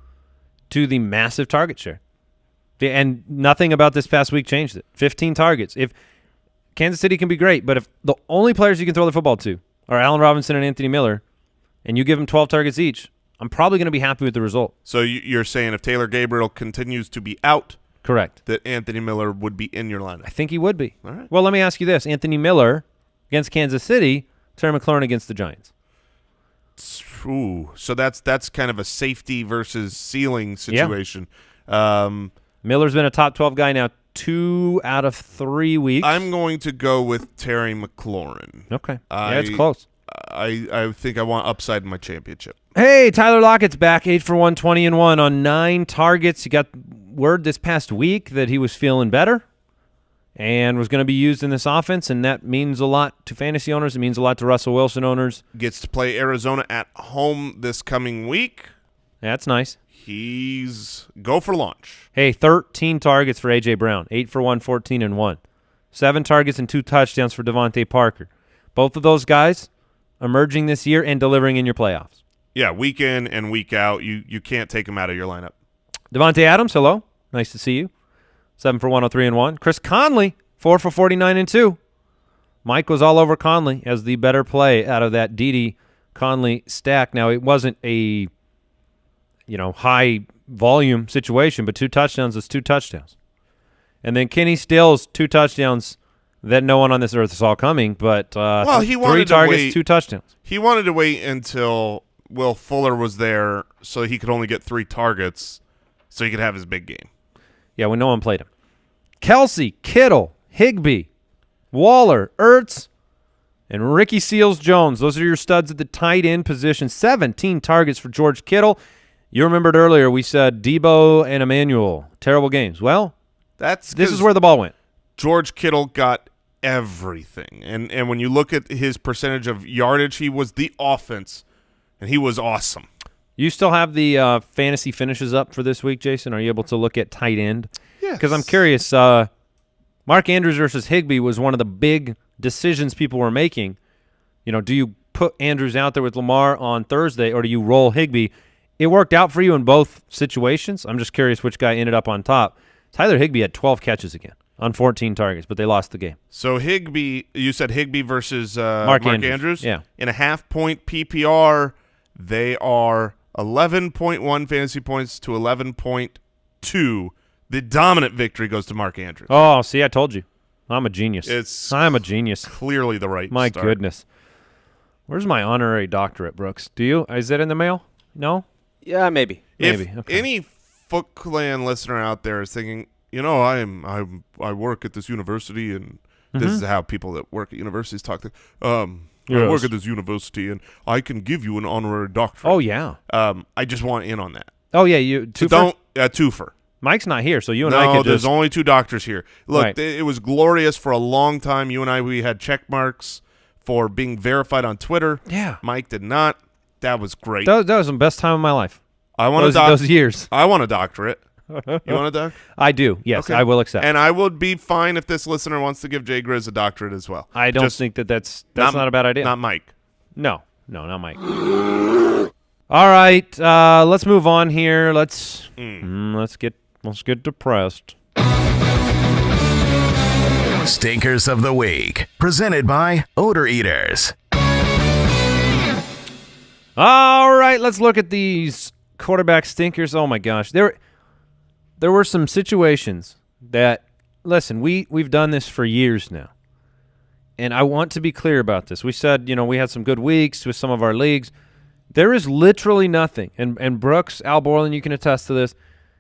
to the massive target share. And nothing about this past week changed it. 15 targets. If Kansas City can be great, but if the only players you can throw the football to are Allen Robinson and Anthony Miller, and you give them 12 targets each, I'm probably going to be happy with the result.
So you're saying if Taylor Gabriel continues to be out,
correct,
that Anthony Miller would be in your lineup?
I think he would be.
All right.
Well, let me ask you this. Anthony Miller against Kansas City, Terry McLaurin against the Giants.
Ooh, so that's kind of a safety versus ceiling situation. Yeah.
Miller's been a top 12 guy now 2 out of 3 weeks.
I'm going to go with Terry McLaurin.
Okay. Yeah, it's close.
I think I want upside in my championship.
Hey, Tyler Lockett's back, 8 for 120 and 1 on 9 targets. He got word this past week that he was feeling better and was going to be used in this offense, and that means a lot to fantasy owners. It means a lot to Russell Wilson owners.
Gets to play Arizona at home this coming week.
That's nice.
He's go for launch.
Hey, 13 targets for A.J. Brown, 8 for 114 and 1. 7 targets and 2 touchdowns for Devontae Parker. Both of those guys emerging this year and delivering in your playoffs.
Yeah, week in and week out, you can't take him out of your lineup.
Devontae Adams, hello. Nice to see you. 7 for 103 and 1. Chris Conley, 4 for 49 and 2. Mike was all over Conley as the better play out of that Dede Conley stack. Now, it wasn't a high volume situation, but 2 touchdowns is 2 touchdowns. And then Kenny Stills, 2 touchdowns that no one on this earth saw coming, but
he
3
wanted
targets,
to wait,
2 touchdowns.
He wanted to wait until Will Fuller was there so he could only get 3 targets so he could have his big game.
Yeah, when no one played him. Kelsey, Kittle, Higbee, Waller, Ertz, and Ricky Seals-Jones. Those are your studs at the tight end position. 17 targets for George Kittle. You remembered earlier we said Debo and Emmanuel, terrible games. Well, this is where the ball went.
George Kittle got everything. And when you look at his percentage of yardage, he was the offense, and he was awesome.
You still have the fantasy finishes up for this week, Jason? Are you able to look at tight end?
Yes.
Because I'm curious. Mark Andrews versus Higbee was one of the big decisions people were making. Do you put Andrews out there with Lamar on Thursday, or do you roll Higbee? It worked out for you in both situations. I'm just curious which guy ended up on top. Tyler Higbee had 12 catches again on 14 targets, but they lost the game.
So Higbee, you said Higbee versus Mark Andrews?
Yeah.
In a half-point PPR, they are 11.1 fantasy points to 11.2. The dominant victory goes to Mark Andrews.
Oh, see, I told you. I'm a genius. I'm a genius.
Clearly the right
My
start.
goodness. Where's my honorary doctorate, Brooks? Do you? Is it in the mail? No?
Yeah, maybe.
Maybe.
If
Okay.
any footclan listener out there is thinking, I work at this university, and this is how people that work at universities talk to. I work at this university, and I can give you an honorary doctorate.
Oh, yeah.
I just want in on that.
Oh, yeah. You twofer?
Twofer.
Mike's not here, so you and
No,
I could
there's
just...
only 2 doctors here. Look,
Right.
it was glorious for a long time. You and I, we had check marks for being verified on Twitter.
Yeah.
Mike did not. That was great.
That was the best time of my life.
I want
those years.
I want a doctorate. You want a doctorate?
I do. Yes,
Okay.
I will accept.
And I would be fine if this listener wants to give Jay Grizz a doctorate as well.
I don't think that's not a bad idea.
Not Mike.
No, not Mike. All right, let's move on here. Let's get depressed.
Stinkers of the Week, presented by Odor Eaters.
All right, let's look at these quarterback stinkers. Oh my gosh, there were some situations that, listen, we've done this for years now, and I want to be clear about this. We said, we had some good weeks with some of our leagues. There is literally nothing, and Brooks, Al Borland, you can attest to this.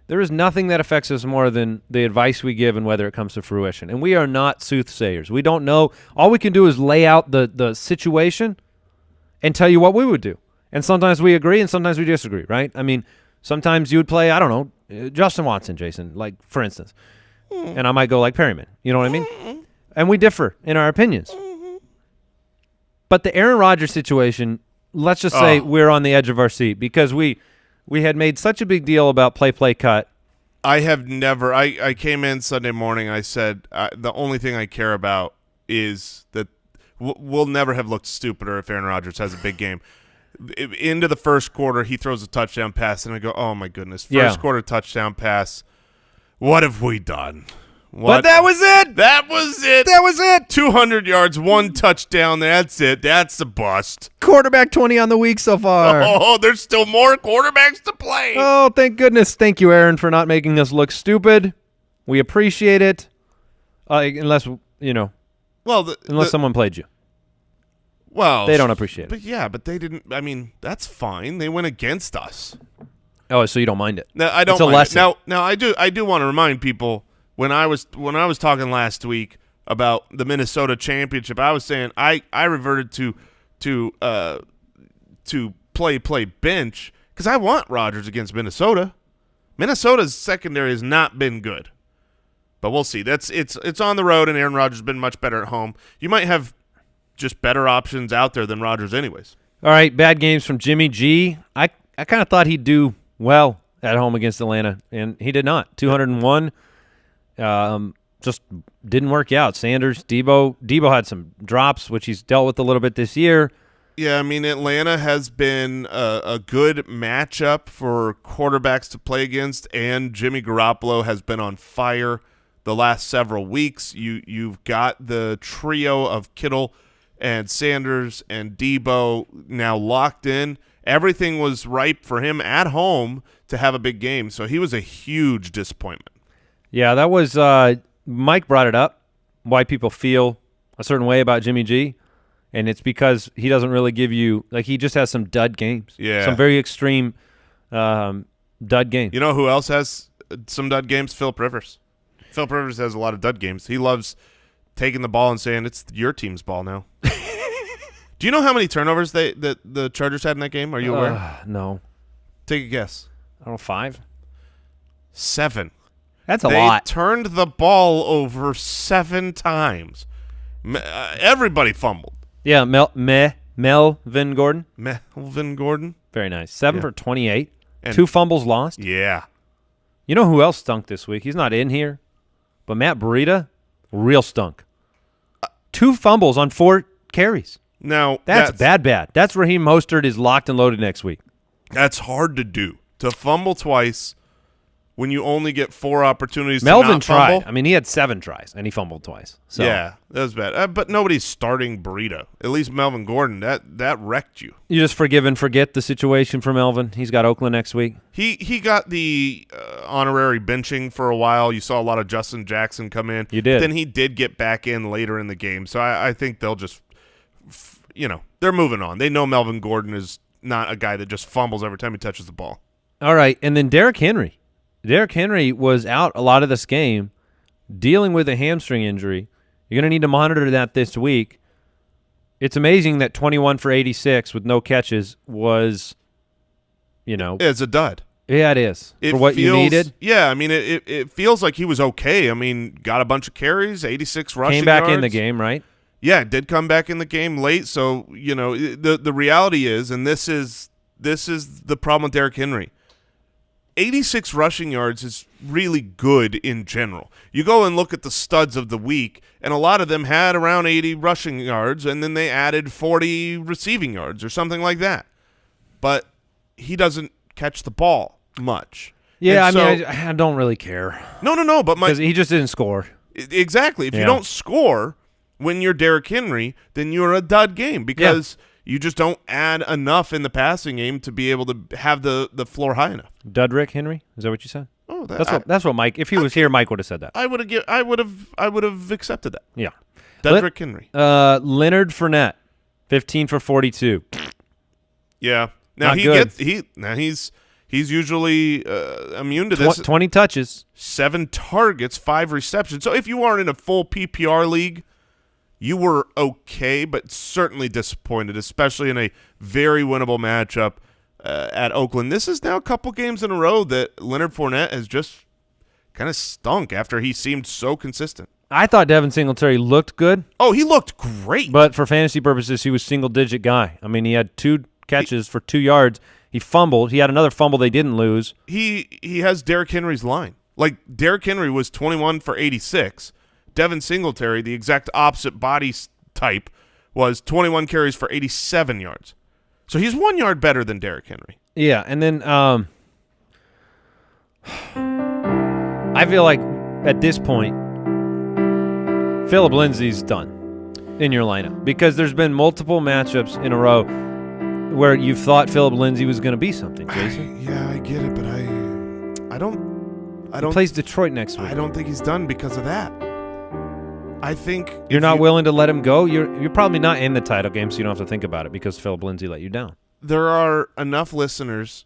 There is nothing that affects us more than the advice we give and whether it comes to fruition. And we are not soothsayers. We don't know. All we can do is lay out the situation and tell you what we would do. And sometimes we agree and sometimes we disagree, right? I mean, Sometimes you would play, I don't know, Justin Watson, Jason, like, for instance. And I might go like Perryman. You know what I mean? And we differ in our opinions. But the Aaron Rodgers situation, let's just say we're on the edge of our seat because we had made such a big deal about play, cut.
I have never – I came in Sunday morning. I said the only thing I care about is that we'll never have looked stupider if Aaron Rodgers has a big game. Into the first quarter, he throws a touchdown pass, and I go, oh, my goodness. First quarter touchdown pass. What have we done?
But that was it.
That was it.
That was it.
200 yards, 1 touchdown. That's it. That's a bust.
Quarterback 20 on the week so far.
Oh, there's still more quarterbacks to play.
Oh, thank goodness. Thank you, Aaron, for not making us look stupid. We appreciate it. Unless, unless someone played you.
Well,
they don't appreciate it.
But they didn't. I mean, that's fine. They went against us.
Oh, so you don't mind it?
No, I don't
it's a
mind
lesson.
it. Now, I do want to remind people when I was talking last week about the Minnesota championship, I was saying I reverted to play bench because I want Rodgers against Minnesota. Minnesota's secondary has not been good, but we'll see. It's on the road, and Aaron Rodgers has been much better at home. You might have just better options out there than Rodgers anyways.
All right, bad games from Jimmy G. I kind of thought he'd do well at home against Atlanta, and he did not. 201, just didn't work out. Sanders, Debo had some drops, which he's dealt with a little bit this year.
Yeah, I mean, Atlanta has been a good matchup for quarterbacks to play against, and Jimmy Garoppolo has been on fire the last several weeks. You've got the trio of Kittle and Sanders and Debo now locked in. Everything was ripe for him at home to have a big game, so he was a huge disappointment.
Yeah, that was Mike brought it up, why people feel a certain way about Jimmy G, and it's because he doesn't really give you – like he just has some dud games.
Yeah.
Some very extreme dud games.
You know who else has some dud games? Phillip Rivers. Phillip Rivers has a lot of dud games. He loves taking the ball and saying it's your team's ball now. Do you know how many turnovers the Chargers had in that game? Are you aware?
No.
Take a guess.
I don't know, 5?
7.
That's a lot.
They turned the ball over 7 times. Everybody fumbled.
Yeah, Melvin Gordon.
Melvin Gordon.
Very nice. 7 for 28. And 2 fumbles lost.
Yeah.
You know who else stunk this week? He's not in here, but Matt Breida, real stunk. 2 fumbles on 4 carries.
Now
that's bad. That's Raheem Mostert is locked and loaded next week.
That's hard to do. To fumble twice when you only get 4 opportunities
Melvin
to not
tried.
fumble.
I mean, he had 7 tries, and he fumbled twice. So.
Yeah, that was bad. But nobody's starting Breida. At least Melvin Gordon. That wrecked you.
You just forgive and forget the situation for Melvin. He's got Oakland next week.
He got the honorary benching for a while. You saw a lot of Justin Jackson come in.
You did.
Then he did get back in later in the game. So I think they'll just – they're moving on. They know Melvin Gordon is not a guy that just fumbles every time he touches the ball.
All right, and then Derrick Henry. Derrick Henry was out a lot of this game dealing with a hamstring injury. You're going to need to monitor that this week. It's amazing that 21 for 86 with no catches was,
It's a dud.
Yeah, it is. For what you needed.
Yeah, I mean, it feels like he was okay. I mean, got a bunch of carries, 86 rushing yards.
Came back in the game, right?
Yeah, did come back in the game late. So, the reality is, and this is the problem with Derrick Henry, 86 rushing yards is really good in general. You go and look at the studs of the week, and a lot of them had around 80 rushing yards, and then they added 40 receiving yards or something like that. But he doesn't catch the ball much.
Yeah, I don't really care.
No, but
because he just didn't score.
Exactly. If you don't score when you're Derrick Henry, then you're a dud game because you just don't add enough in the passing game to be able to have the floor high enough.
Dudrick Henry? Is that what you said?
Oh,
that's what Mike. If he was here, Mike would have said that.
I would have accepted that.
Yeah,
Dudrick Henry.
Leonard Fournette, 15 for 42.
Yeah. Now he's usually immune to this.
20 touches,
7 targets, 5 receptions. So if you are in a full PPR league, you were okay, but certainly disappointed, especially in a very winnable matchup at Oakland. This is now a couple games in a row that Leonard Fournette has just kind of stunk after he seemed so consistent.
I thought Devin Singletary looked good.
Oh, he looked great.
But for fantasy purposes, he was single-digit guy. I mean, he had 2 catches for 2 yards. He fumbled. He had another fumble they didn't lose.
He has Derrick Henry's line. Like, Derrick Henry was 21 for 86. Devin Singletary, the exact opposite body type, was 21 carries for 87 yards. So he's 1 yard better than Derrick Henry.
Yeah, and then I feel like at this point, Phillip Lindsay's done in your lineup because there's been multiple matchups in a row where you thought Phillip Lindsay was going to be something, Jason.
Yeah, I get it, but I don't.
He plays Detroit next week.
I don't think he's done because of that. I think
you're not willing to let him go. You're probably not in the title game, so you don't have to think about it because Phillip Lindsay let you down.
There are enough listeners.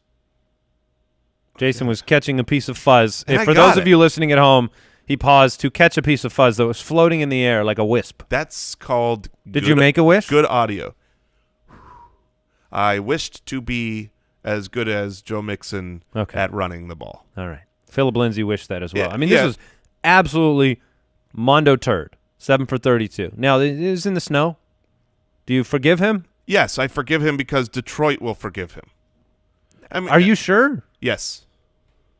Jason was catching a piece of fuzz. For those of you listening at home, he paused to catch a piece of fuzz that was floating in the air like a wisp.
That's called.
Did you make a wish?
Good audio. I wished to be as good as Joe Mixon at running the ball.
All right. Phillip Lindsay wished that as well.
Yeah,
I mean, this was absolutely mondo turd. 7 for 32. Now, it is in the snow. Do you forgive him?
Yes, I forgive him because Detroit will forgive him. I mean,
are you sure?
Yes.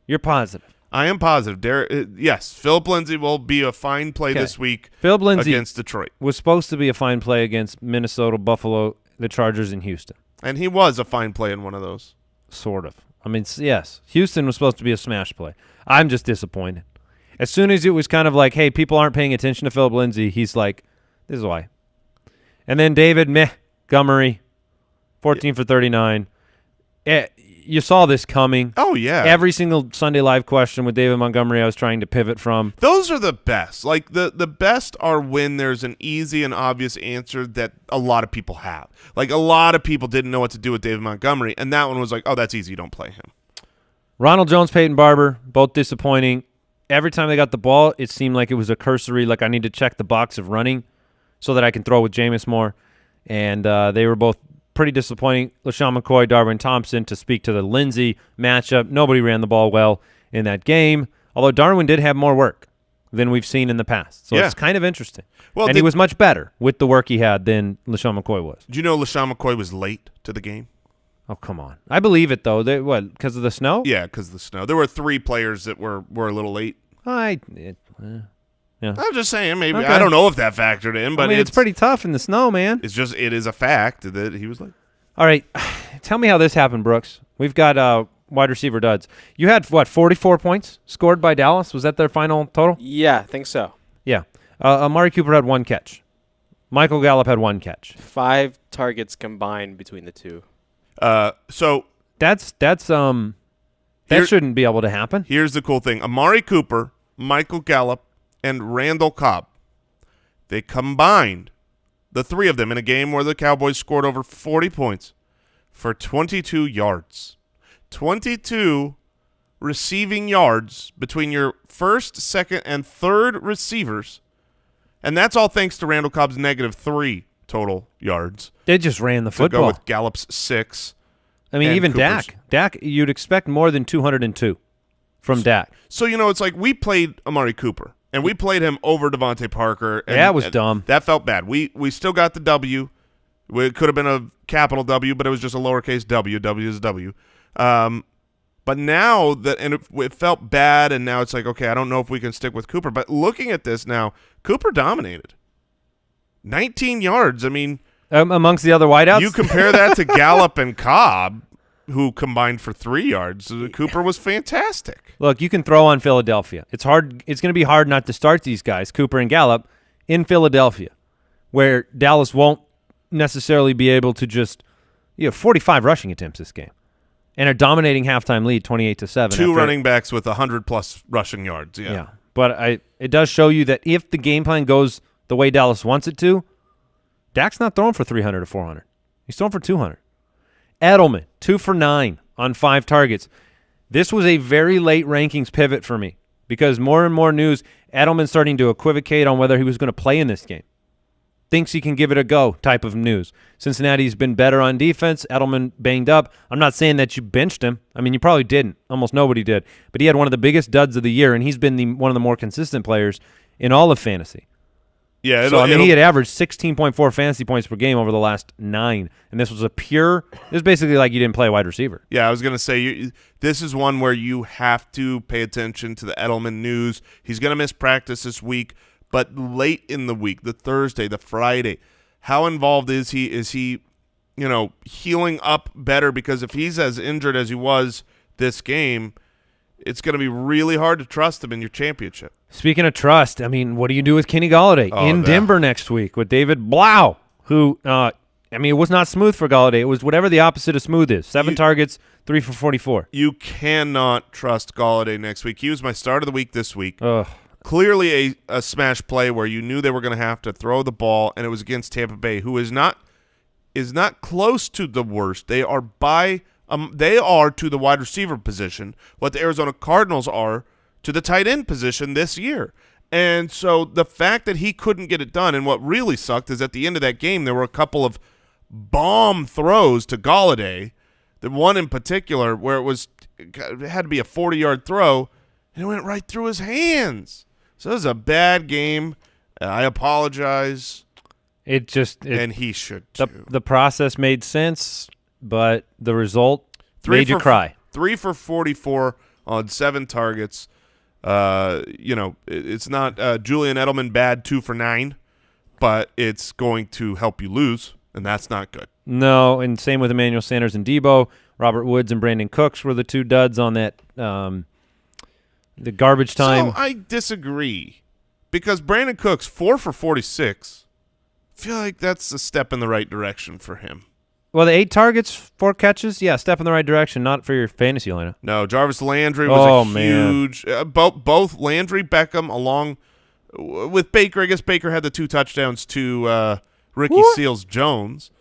You're positive?
I am positive. Yes, Phillip Lindsay will be a fine play this week
Phillip Lindsay
against Detroit.
Was supposed to be a fine play against Minnesota, Buffalo, the Chargers, and Houston.
And he was a fine play in one of those.
Sort of. I mean, yes, Houston was supposed to be a smash play. I'm just disappointed. As soon as it was kind of like, hey, people aren't paying attention to Phillip Lindsay, he's like, this is why. And then David Montgomery, 14 for 39. You saw this coming.
Oh, yeah.
Every single Sunday Live question with David Montgomery I was trying to pivot from.
Those are the best. Like, the best are when there's an easy and obvious answer that a lot of people have. Like, a lot of people didn't know what to do with David Montgomery, and that one was like, oh, that's easy. Don't play him.
Ronald Jones, Peyton Barber, both disappointing. Every time they got the ball, it seemed like it was a cursory, like I need to check the box of running so that I can throw with Jameis more. And they were both pretty disappointing. LaShawn McCoy, Darwin Thompson, to speak to the Lindsay matchup. Nobody ran the ball well in that game, although Darwin did have more work than we've seen in the past. So it's kind of interesting. Well, and he was much better with the work he had than LaShawn McCoy was.
Did you know LaShawn McCoy was late to the game?
Oh, come on. I believe it, though. Because of the snow?
Yeah, because of the snow. There were 3 players that were a little late.
Yeah.
I'm just saying, maybe. Okay. I don't know if that factored in, but
it's pretty tough in the snow, man.
It is a fact that he was late.
All right. Tell me how this happened, Brooks. We've got wide receiver duds. You had, 44 points scored by Dallas? Was that their final total?
Yeah, I think so.
Yeah. Amari Cooper had 1 catch. Michael Gallup had 1 catch.
5 targets combined between the two.
So
that shouldn't be able to happen.
Here's the cool thing. Amari Cooper, Michael Gallup, and Randall Cobb, they combined, the 3 of them, in a game where the Cowboys scored over 40 points for 22 yards. 22 receiving yards between your first, second, and third receivers, and that's all thanks to Randall Cobb's -3 total yards.
They just ran the football.
To go with Gallup's 6.
I mean, even
Cooper's.
Dak, you'd expect more than 202 from Dak.
So, it's like we played Amari Cooper, and we played him over Devontae Parker. And,
that was dumb.
That felt bad. We still got the W. It could have been a capital W, but it was just a lowercase W. W is W. But now it felt bad, and now it's like, okay, I don't know if we can stick with Cooper. But looking at this now, Cooper dominated. 19 yards. I mean,
amongst the other wideouts?
You compare that to Gallup and Cobb, who combined for 3 yards. Cooper was fantastic.
Look, you can throw on Philadelphia. It's hard. It's going to be hard not to start these guys, Cooper and Gallup, in Philadelphia, where Dallas won't necessarily be able to just 45 rushing attempts this game, and a dominating halftime lead, 28-7.
2 running backs with 100+ rushing yards. Yeah.
But it does show you that if the game plan goes the way Dallas wants it to, Dak's not throwing for 300 or 400. He's throwing for 200. Edelman, 2 for 9 on 5 targets. This was a very late rankings pivot for me because more and more news, Edelman's starting to equivocate on whether he was going to play in this game. thinks he can give it a go type of news. Cincinnati's been better on defense. Edelman banged up. I'm not saying that you benched him. I mean, you probably didn't. Almost nobody did. But he had one of the biggest duds of the year, and he's been one of the more consistent players in all of fantasy.
Yeah,
So, I mean, he had averaged 16.4 fantasy points per game over the last 9, and this was basically like you didn't play a wide receiver.
Yeah, I was going to say, this is one where you have to pay attention to the Edelman news. He's going to miss practice this week, but late in the week, the Thursday, the Friday, how involved is he? Is he, healing up better? Because if he's as injured as he was this game, it's going to be really hard to trust him in your championship.
Speaking of trust, I mean, what do you do with Kenny Golladay in Denver next week with David Blau, who, it was not smooth for Golladay. It was whatever the opposite of smooth is. 7 targets, 3 for 44.
You cannot trust Golladay next week. He was my start of the week this week.
Ugh.
Clearly a smash play where you knew they were going to have to throw the ball, and it was against Tampa Bay, who is not close to the worst. They are to the wide receiver position what the Arizona Cardinals are to the tight end position this year. And so the fact that he couldn't get it done, and what really sucked is at the end of that game there were a couple of bomb throws to Golladay, the one in particular where it had to be a 40-yard throw, and it went right through his hands. So it was a bad game. I apologize. And he should too.
The process made sense, but the result made you cry.
3 for 44 on 7 targets. It's not Julian Edelman bad 2 for 9, but it's going to help you lose, and that's not good.
No, and same with Emmanuel Sanders and Debo. Robert Woods and Brandon Cooks were the 2 duds on that the garbage time.
So I disagree because Brandon Cooks 4 for 46. I feel like that's a step in the right direction for him.
Well, the 8 targets, 4 catches, yeah, step in the right direction, not for your fantasy lineup.
No, Jarvis Landry was huge. Both Landry, Beckham, along with Baker. I guess Baker had the 2 touchdowns to Ricky Seals-Jones.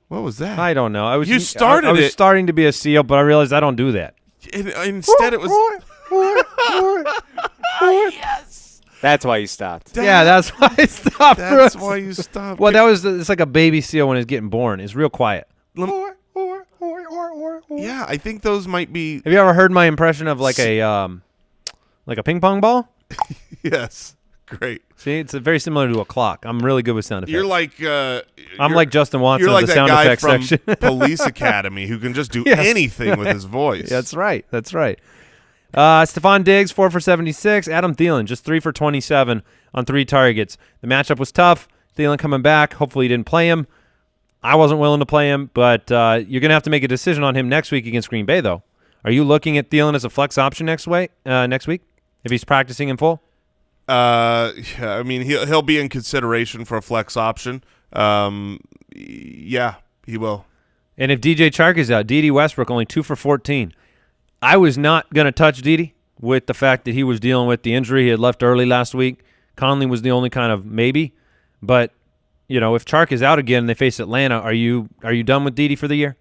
What was that?
I don't know. I was
starting
to be a seal, but I realized I don't do that.
Instead, it was. Yes.
That's why you stopped.
Yeah, that's why I stopped.
That's why you stopped.
Well, it's like a baby seal when it's getting born. It's real quiet.
Yeah, I think those might be.
Have you ever heard my impression of like a ping pong ball?
Yes. Great.
See, it's very similar to a clock. I'm really good with sound effects.
You're like
I'm like Justin Watson
of
the
that
sound
guy
effects
from
section.
Police Academy who can just do anything with his voice.
That's right. Stephon Diggs 4 for 76. Adam Thielen just 3 for 27 on 3 targets. The matchup was tough. Thielen coming back. Hopefully, you didn't play him. I wasn't willing to play him, but you're going to have to make a decision on him next week against Green Bay, though. Are you looking at Thielen as a flex option next week if he's practicing in full?
Yeah, I mean he'll be in consideration for a flex option. Yeah, he will.
And if DJ Chark is out, Dede Westbrook only 2 for 14. I was not going to touch Dede with the fact that he was dealing with the injury. He had left early last week. Conley was the only kind of maybe. But, if Chark is out again and they face Atlanta, are you done with Dede for the year?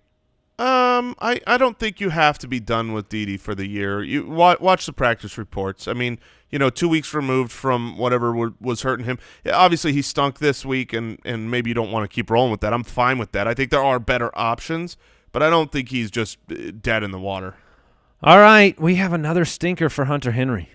I don't think you have to be done with Dede for the year. You watch the practice reports. I mean, 2 weeks removed from whatever was hurting him. Obviously, he stunk this week, and maybe you don't want to keep rolling with that. I'm fine with that. I think there are better options, but I don't think he's just dead in the water.
All right, we have another stinker for Hunter Henry.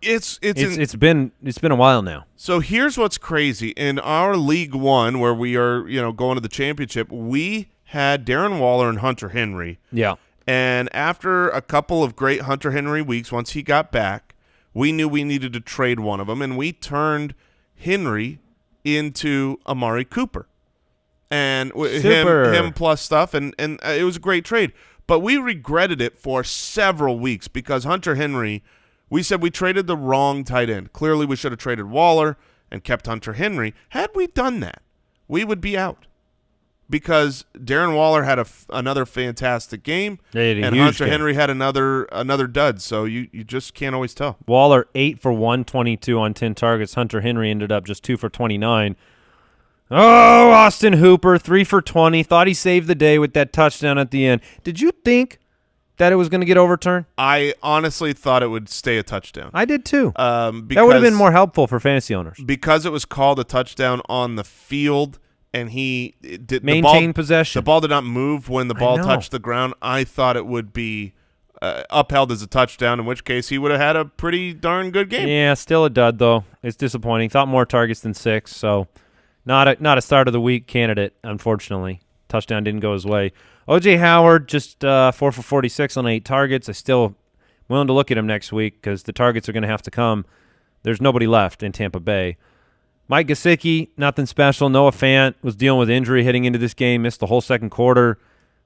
It's
been a while now.
So here's what's crazy. In our League One, where we are going to the championship, we had Darren Waller and Hunter Henry.
Yeah.
And after a couple of great Hunter Henry weeks, once he got back, we knew we needed to trade one of them, and we turned Henry into Amari Cooper. And him plus stuff, and it was a great trade. But we regretted it for several weeks because Hunter Henry, we said we traded the wrong tight end. Clearly we should have traded Waller and kept Hunter Henry. Had we done that, we would be out because Darren Waller had another fantastic game, and Hunter Henry had another dud. So you just can't always tell.
Waller 8 for 122 on 10 targets. Hunter Henry ended up just 2 for 29. Oh, Austin Hooper, 3 for 20. Thought he saved the day with that touchdown at the end. Did you think that it was going to get overturned?
I honestly thought it would stay a touchdown.
I did too.
That
That would have been more helpful for fantasy owners.
Because it was called a touchdown on the field, and he did
Maintain possession.
The ball did not move when the ball
know.
touched the ground. I thought it would be upheld as a touchdown, in which case he would have had a pretty darn good game.
Yeah, still a dud, though. It's disappointing. Thought more targets than 6, so not a start of the week candidate, unfortunately. Touchdown didn't go his way. O.J. Howard, just 4 for 46 on 8 targets. I still willing to look at him next week because the targets are going to have to come. There's nobody left in Tampa Bay. Mike Gesicki, nothing special. Noah Fant was dealing with injury heading into this game, missed the whole second quarter,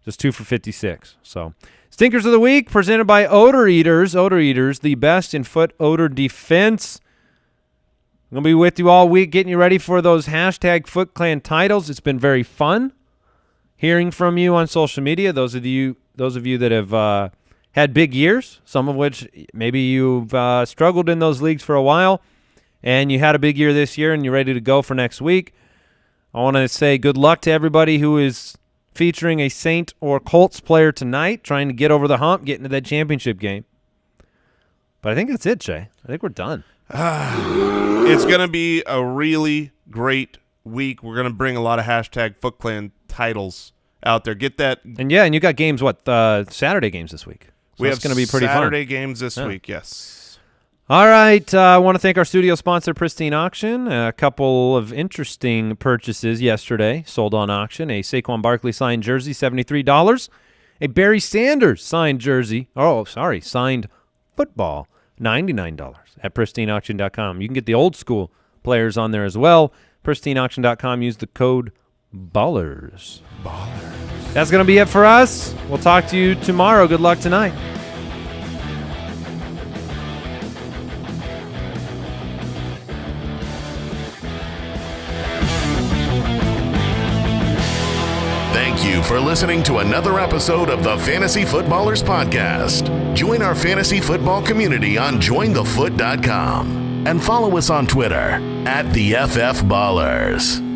just 2 for 56. So, Stinkers of the Week presented by Odor Eaters. Odor Eaters, the best in foot odor defense. I'm going to be with you all week getting you ready for those hashtag FootClan titles. It's been very fun hearing from you on social media. Those of you that have had big years, some of which maybe you've struggled in those leagues for a while, and you had a big year this year and you're ready to go for next week. I want to say good luck to everybody who is featuring a Saint or Colts player tonight, trying to get over the hump, get into that championship game. But I think that's it, Jay. I think we're done.
It's going to be a really great week. We're going to bring a lot of hashtag FootClan titles out there. Get that.
And you got games, Saturday games this week. So it's going to be pretty
Saturday
fun.
games this week, yes.
All right. I want to thank our studio sponsor, Pristine Auction. A couple of interesting purchases yesterday sold on auction. A Saquon Barkley signed jersey, $73. A Barry Sanders signed jersey. Signed football, $99 at pristineauction.com. You can get the old school players on there as well. Pristineauction.com. Use the code BALLERS. That's going to be it for us. We'll talk to you tomorrow. Good luck tonight.
Thank you for listening to another episode of the Fantasy Footballers Podcast. Join our fantasy football community on jointhefoot.com and follow us on Twitter @TheFFBallers.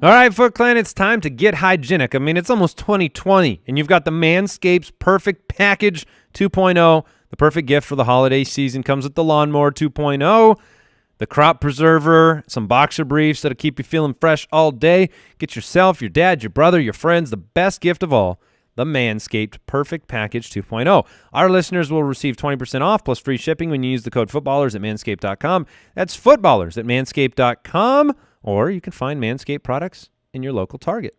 All right, Foot Clan, it's time to get hygienic. I mean, it's almost 2020, and you've got the Manscaped Perfect Package 2.0. The perfect gift for the holiday season comes with the Lawnmower 2.0, the Crop Preserver, some boxer briefs that'll keep you feeling fresh all day. Get yourself, your dad, your brother, your friends the best gift of all, the Manscaped Perfect Package 2.0. Our listeners will receive 20% off plus free shipping when you use the code footballers at manscaped.com. That's footballers at manscaped.com. Or you can find Manscaped products in your local Target.